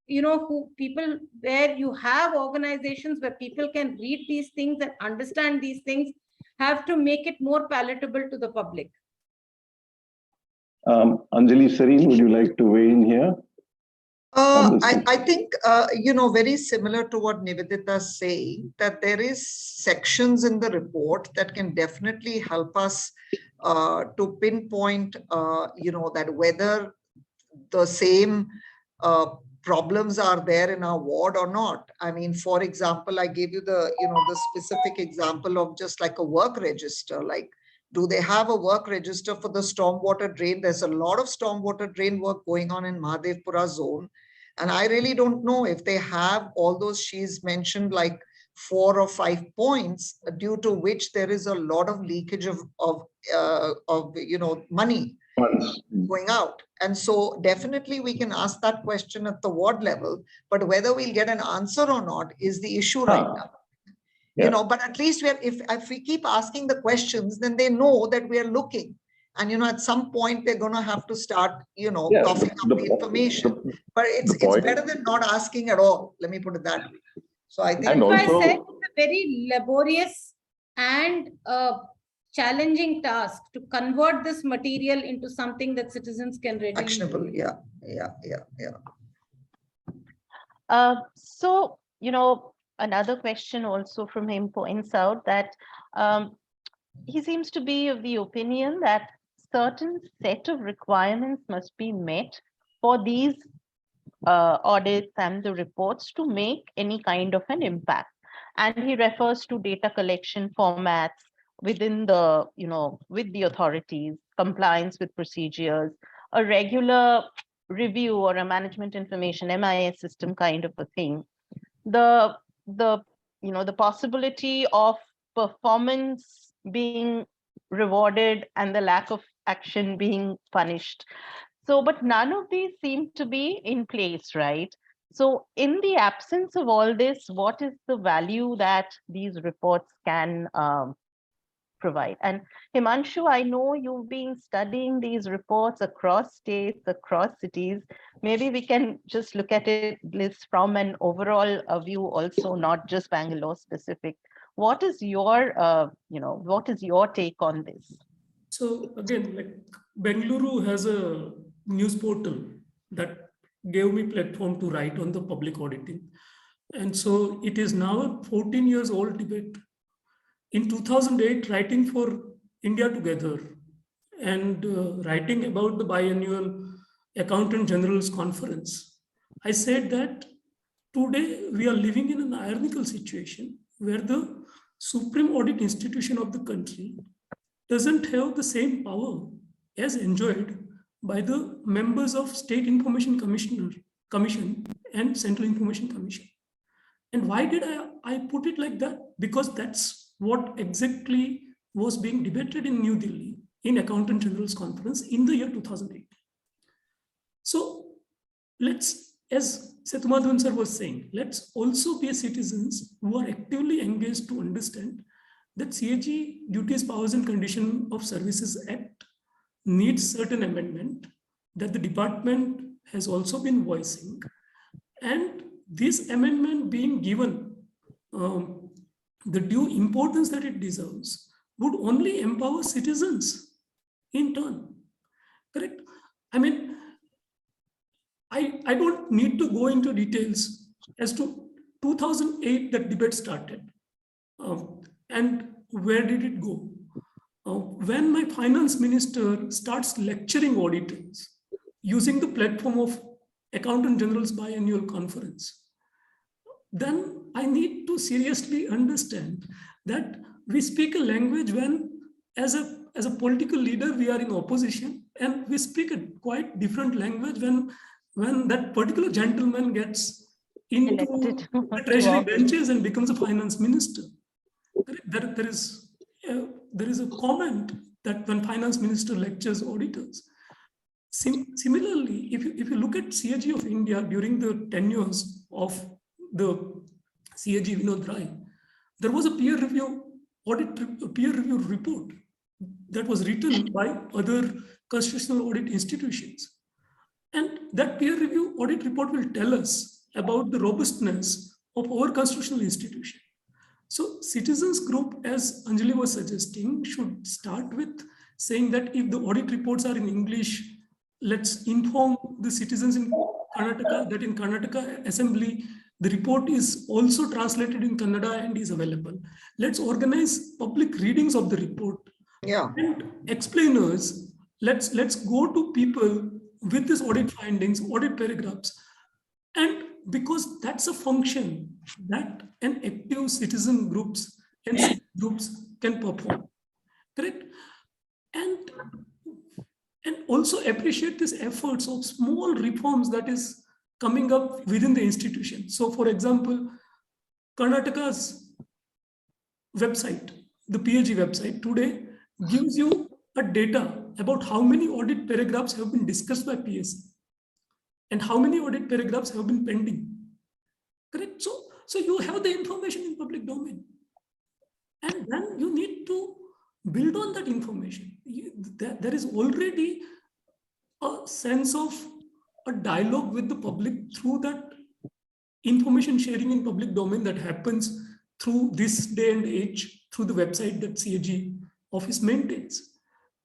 where you have organizations where people can read these things and understand these things, have to make it more palatable to the public. Anjali Sareen, would you like to weigh in here? I think, very similar to what Nivedita is saying, that there is sections in the report that can definitely help us to pinpoint, that whether the same problems are there in our ward or not. I mean, for example, I gave you the specific example of just like a work register, like, do they have a work register for the stormwater drain? There's a lot of stormwater drain work going on in Mahadevpura zone. And I really don't know if they have all those. She's mentioned like 4 or 5 points due to which there is a lot of leakage of money going out. And so definitely we can ask that question at the ward level, but whether we'll get an answer or not is the issue right now. Yeah. But at least if we keep asking the questions, then they know that we are looking. And, at some point they're going to have to start, coughing up the information. But it's better than not asking at all. Let me put it that way. So I think And also, I said it's a very laborious and challenging task to convert this material into something that citizens can readily actionable. use. Yeah. So, another question also from him points out that he seems to be of the opinion that certain set of requirements must be met for these audits and the reports to make any kind of an impact. And he refers to data collection formats within the, with the authorities, compliance with procedures, a regular review or a management information MIS system kind of a thing. The possibility of performance being rewarded and the lack of action being punished. So, but none of these seem to be in place, right? So in the absence of all this, what is the value that these reports can provide? And Himanshu, I know you've been studying these reports across states, across cities. Maybe we can just look at it from an overall view also, not just Bangalore specific. What is your, what is your take on this? So again, like Bengaluru has a news portal that gave me platform to write on the public auditing. And so it is now a 14 years old debate. In 2008, writing for India Together and writing about the biannual Accountant General's Conference, I said that today we are living in an ironical situation where the supreme audit institution of the country doesn't have the same power as enjoyed by the members of State Information Commission and Central Information Commission. And why did I put it like that? Because that's what exactly was being debated in New Delhi in Accountant General's Conference in the year 2008. So let's, as Setumadhavan sir was saying, let's also be citizens who are actively engaged to understand that CAG Duties, Powers and Condition of Services Act needs certain amendment that the department has also been voicing. And this amendment being given the due importance that it deserves would only empower citizens in turn. Correct? I mean, I don't need to go into details as to 2008 that debate started. And where did it go? When my finance minister starts lecturing auditors using the platform of Accountant General's biannual conference, then I need to seriously understand that we speak a language when, as a political leader, we are in opposition, and we speak a quite different language when that particular gentleman gets into Elected the to treasury office. benches and becomes a finance minister. There is a comment that when finance minister lectures auditors. Similarly, if you look at CAG of India during the tenures of the CAG Vinod Rai, there was a peer review report that was written by other constitutional audit institutions. And that peer review audit report will tell us about the robustness of our constitutional institution. So citizens group, as Anjali was suggesting, should start with saying that if the audit reports are in English, let's inform the citizens in Karnataka that in Karnataka Assembly, the report is also translated in Kannada and is available. Let's organize public readings of the report. Yeah. And explainers, let's go to people with these audit findings, audit paragraphs. And because that's a function that an active citizen groups and civic groups can perform, correct? And also appreciate these efforts of small reforms that is coming up within the institution. So for example, Karnataka's website, the PAG website today gives you a data about how many audit paragraphs have been discussed by PSC and how many audit paragraphs have been pending. Correct? So you have the information in public domain. And then you need to build on that information. There is already a sense of a dialogue with the public through that information sharing in public domain that happens through this day and age, through the website that CAG office maintains.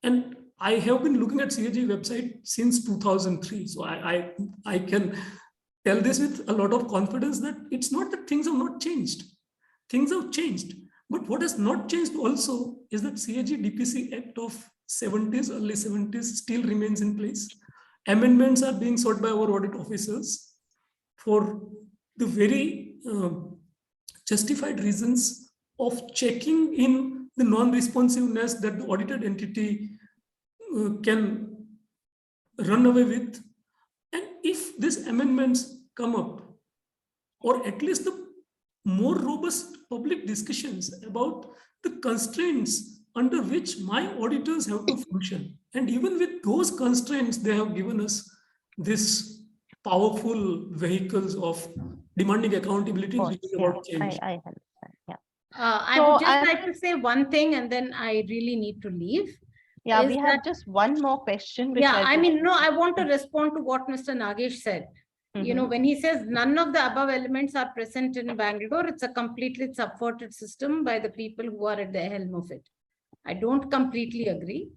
And I have been looking at CAG website since 2003. So I can tell this with a lot of confidence that it's not that things have not changed. Things have changed. But what has not changed also is that CAG DPC Act of 70s, early 70s still remains in place. Amendments are being sought by our audit officers for the very justified reasons of checking in the non-responsiveness that the audited entity can run away with. And if these amendments come up, or at least the more robust public discussions about the constraints under which my auditors have to function. And even with those constraints, they have given us this powerful vehicles of demanding accountability and bringing about change. I understand. Yeah. I So would just like to say one thing, and then I really need to leave. Yeah, is we have that- just one more question. Which Yeah, I mean, no, just- I want to respond to what Mr. Nagesh said. You know, when he says none of the above elements are present in Bangalore, it's a completely subverted system by the people who are at the helm of it. I don't completely agree.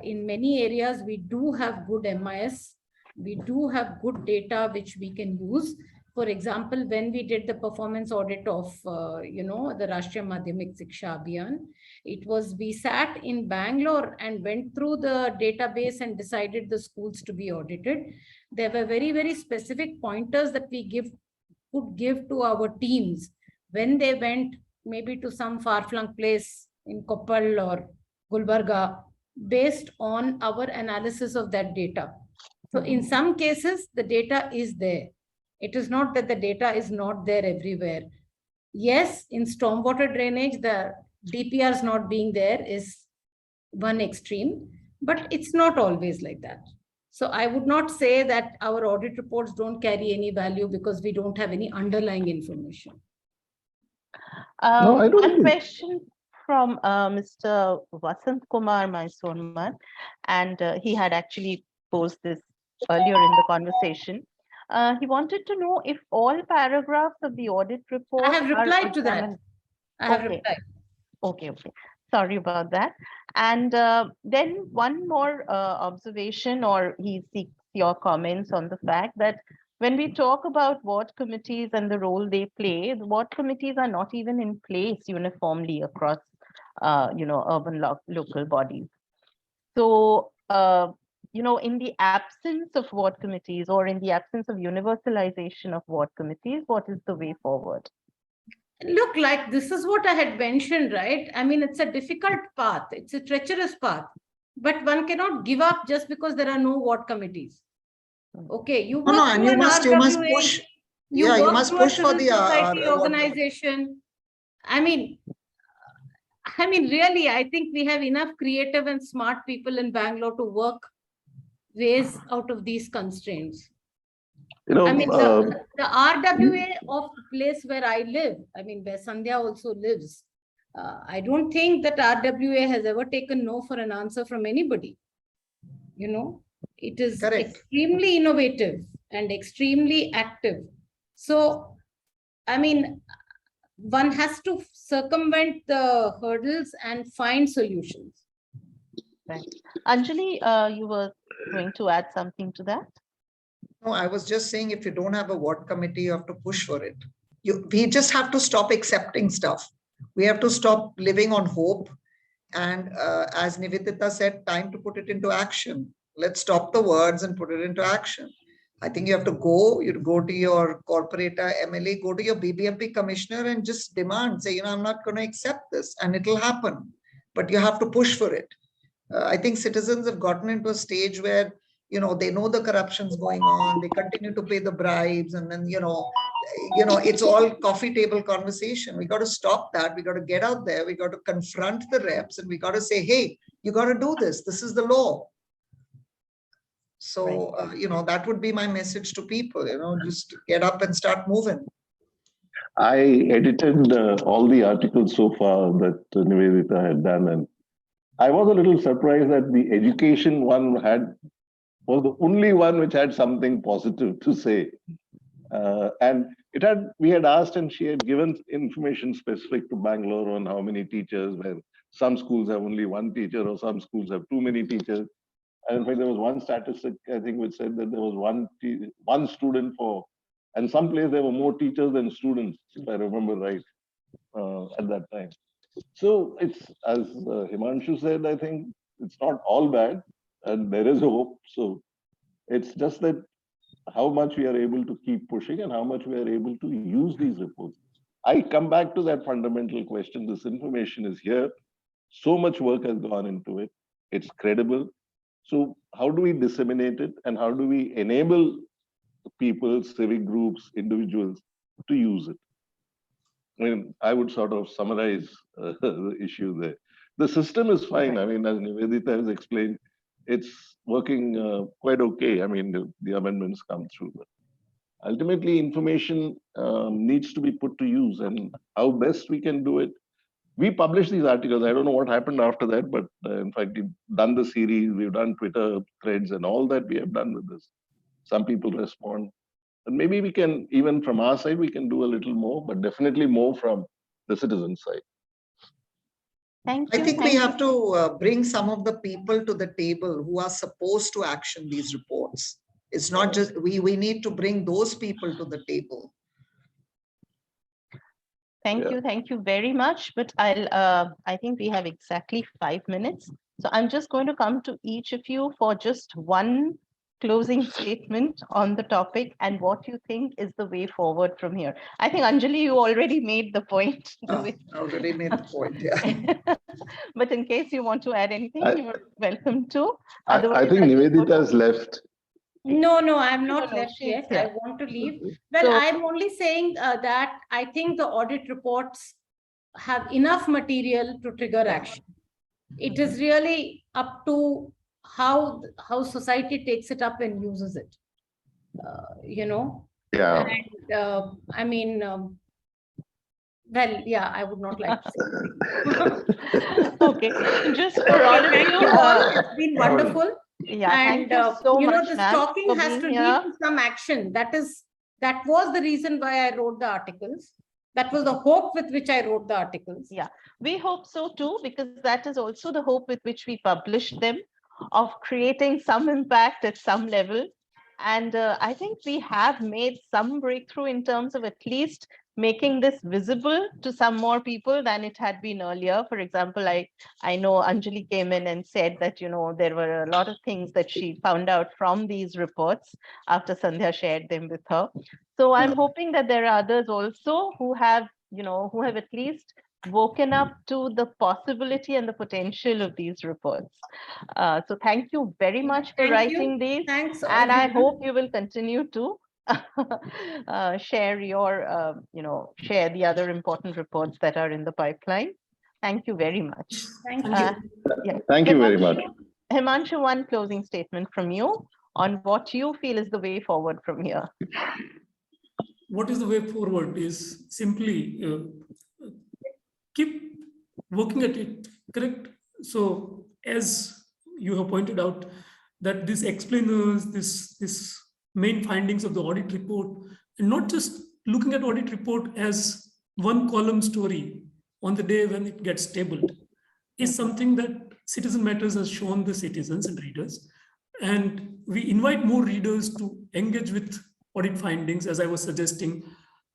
In many areas, we do have good MIS. We do have good data which we can use. For example, when we did the performance audit of, the Rashtriya Madhyamik Shiksha Abhiyan, we sat in Bangalore and went through the database and decided the schools to be audited. There were very, very specific pointers that we could give to our teams when they went maybe to some far-flung place in Koppal or Gulbarga, based on our analysis of that data. So in some cases, the data is there. It is not that the data is not there everywhere. Yes, in stormwater drainage, the DPRs not being there is one extreme, but it's not always like that. So I would not say that our audit reports don't carry any value because we don't have any underlying information. No, I don't One think- question from Mr. Vasant Kumar Mysonman, and he had actually posed this earlier in the conversation. He wanted to know if all paragraphs of the audit report. I have replied to that. examined. I have Okay. replied. Okay. Sorry about that. And then one more observation, or he seeks your comments on the fact that when we talk about ward committees and the role they play, the ward committees are not even in place uniformly across urban local bodies. So, in the absence of ward committees or in the absence of universalization of ward committees, what is the way forward? Look, like this is what I had mentioned, right? I mean, it's a difficult path. It's a treacherous path, but one cannot give up just because there are no ward committees. Okay, you No, work and through you an must RWA, push. you Yeah, you work must through a push for civil the society ward committee. organization. I mean, really, I think we have enough creative and smart people in Bangalore to work ways out of these constraints. You know, I mean, the RWA of the place where I live, I mean, where Sandhya also lives, I don't think that RWA has ever taken no for an answer from anybody. It is Correct. extremely innovative and extremely active. So, I mean, one has to circumvent the hurdles and find solutions. Right. Anjali, you were going to add something to that? No, I was just saying, if you don't have a ward committee, you have to push for it. We just have to stop accepting stuff. We have to stop living on hope. And as Nivedita said, time to put it into action. Let's stop the words and put it into action. I think you have to go to your corporator, MLA, go to your BBMP commissioner and just demand, say, I'm not going to accept this, and it'll happen. But you have to push for it. I think citizens have gotten into a stage where, they know the corruption's going on, they continue to pay the bribes, and then, it's all coffee table conversation. We got to stop that. We got to get out there. We got to confront the reps, and we got to say, hey, you got to do this. This is the law. So, that would be my message to people, just get up and start moving. I edited all the articles so far that Nivedita had done, and I was a little surprised that the education one was the only one which had something positive to say. And we had asked, and she had given information specific to Bangalore on how many teachers, where some schools have only one teacher or some schools have too many teachers. And in fact, there was one statistic, I think, which said that there was one student and some place there were more teachers than students, if I remember right, at that time. So it's, as Himanshu said, I think it's not all bad, and there is hope. So it's just that how much we are able to keep pushing and how much we are able to use these reports. I come back to that fundamental question. This information is here. So much work has gone into it. It's credible. So how do we disseminate it, and how do we enable people, civic groups, individuals to use it? I mean, I would sort of summarize the issue there. The system is fine. I mean, as Nivedita has explained, it's working quite okay. I mean, the amendments come through. But ultimately, information needs to be put to use, and how best we can do it. We publish these articles. I don't know what happened after that, but in fact, we've done the series, we've done Twitter threads, and all that we have done with this. Some people respond. And maybe we can, even from our side, we can do a little more, but definitely more from the citizen side. Thank you. I think we have to bring some of the people to the table who are supposed to action these reports. It's not just, we need to bring those people to the table. Thank you very much. But I think we have exactly 5 minutes. So I'm just going to come to each of you for just one closing statement on the topic and what you think is the way forward from here. I think, Anjali, you already made the point. I already made the point, yeah. But in case you want to add anything, you're welcome to. I think Nivedita has left. No, I'm not left she's yet. here. I want to leave. Well, So- I'm only saying that I think the audit reports have enough material to trigger action. It is really up to how society takes it up and uses it. Yeah. And I mean, well, yeah, I would not like to say. Okay, just for all of Thank you, you all. It's been wonderful. yeah, And thank you so much, this ma'am, talking for has to being lead here. to some action. That was the reason why I wrote the articles. That was the hope with which I wrote the articles. Yeah, we hope so too, because that is also the hope with which we published them, of creating some impact at some level. And I think we have made some breakthrough in terms of at least making this visible to some more people than it had been earlier. For example, I know Anjali came in and said that, you know, there were a lot of things that she found out from these reports after Sandhya shared them with her. So I'm hoping that there are others also who have, you know, who have at least woken up to the possibility and the potential of these reports. So thank you very much for Thank you. writing these. Thanks. And I everyone. hope you will continue to share your, you know, share the other important reports that are in the pipeline. Thank you very much. Thank Thank you. Yeah. Thank you very much. Himanshu, one closing statement from you on what you feel is the way forward from here. What is the way forward is simply keep working at it, correct? So as you have pointed out, that these explainers, this main findings of the audit report, and not just looking at audit report as one column story on the day when it gets tabled, is something that Citizen Matters has shown the citizens and readers. And we invite more readers to engage with audit findings, as I was suggesting.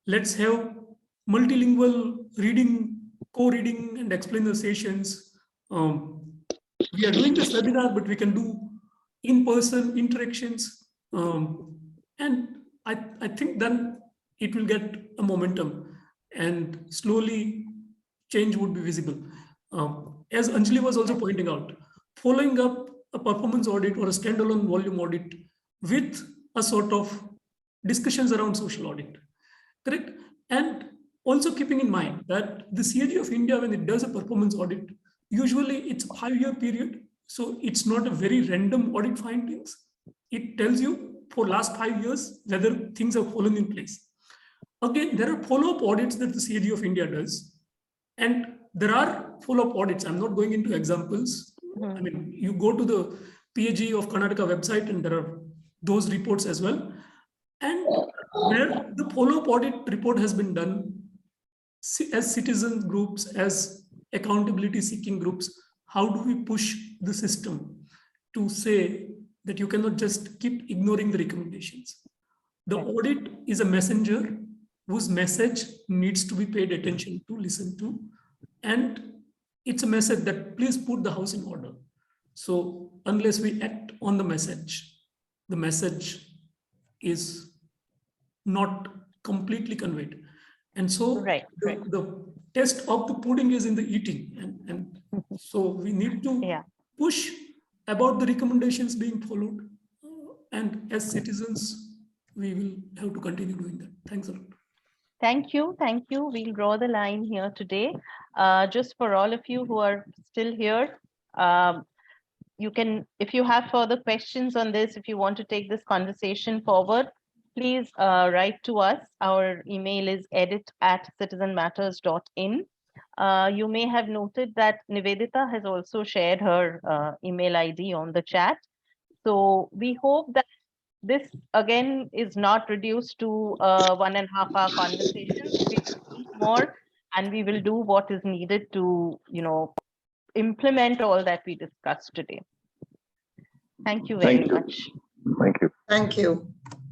Let's have multilingual reading, co-reading and explainer sessions. We are doing this webinar, but we can do in-person interactions. And I think then it will get a momentum and slowly change would be visible. As Anjali was also pointing out, following up a performance audit or a standalone volume audit with a sort of discussions around social audit, correct? And also keeping in mind that the CAG of India, when it does a performance audit, usually it's a 5-year period. So it's not a very random audit findings. It tells you for last 5 years whether things have fallen in place. Again, there are follow-up audits that the CAG of India does. And there are follow-up audits. I'm not going into examples. I mean, you go to the PAG of Karnataka website and there are those reports as well. And where the follow-up audit report has been done, as citizen groups, as accountability seeking groups, how do we push the system to say that you cannot just keep ignoring the recommendations? The audit is a messenger whose message needs to be paid attention to, listened to, and it's a message that please put the house in order. So unless we act on the message is not completely conveyed. And so the test of the pudding is in the eating. And so we need to push about the recommendations being followed. And as citizens, we will have to continue doing that. Thanks a lot. Thank you. Thank you. We'll draw the line here today. Just for all of you who are still here, you can, if you have further questions on this, if you want to take this conversation forward, please write to us. Our email is edit@citizenmatters.in. You may have noted that Nivedita has also shared her email ID on the chat. So we hope that this again is not reduced to a 1.5 hour conversation. We will meet more and we will do what is needed to, you know, implement all that we discussed today. Thank you very much. Thank you. Thank you.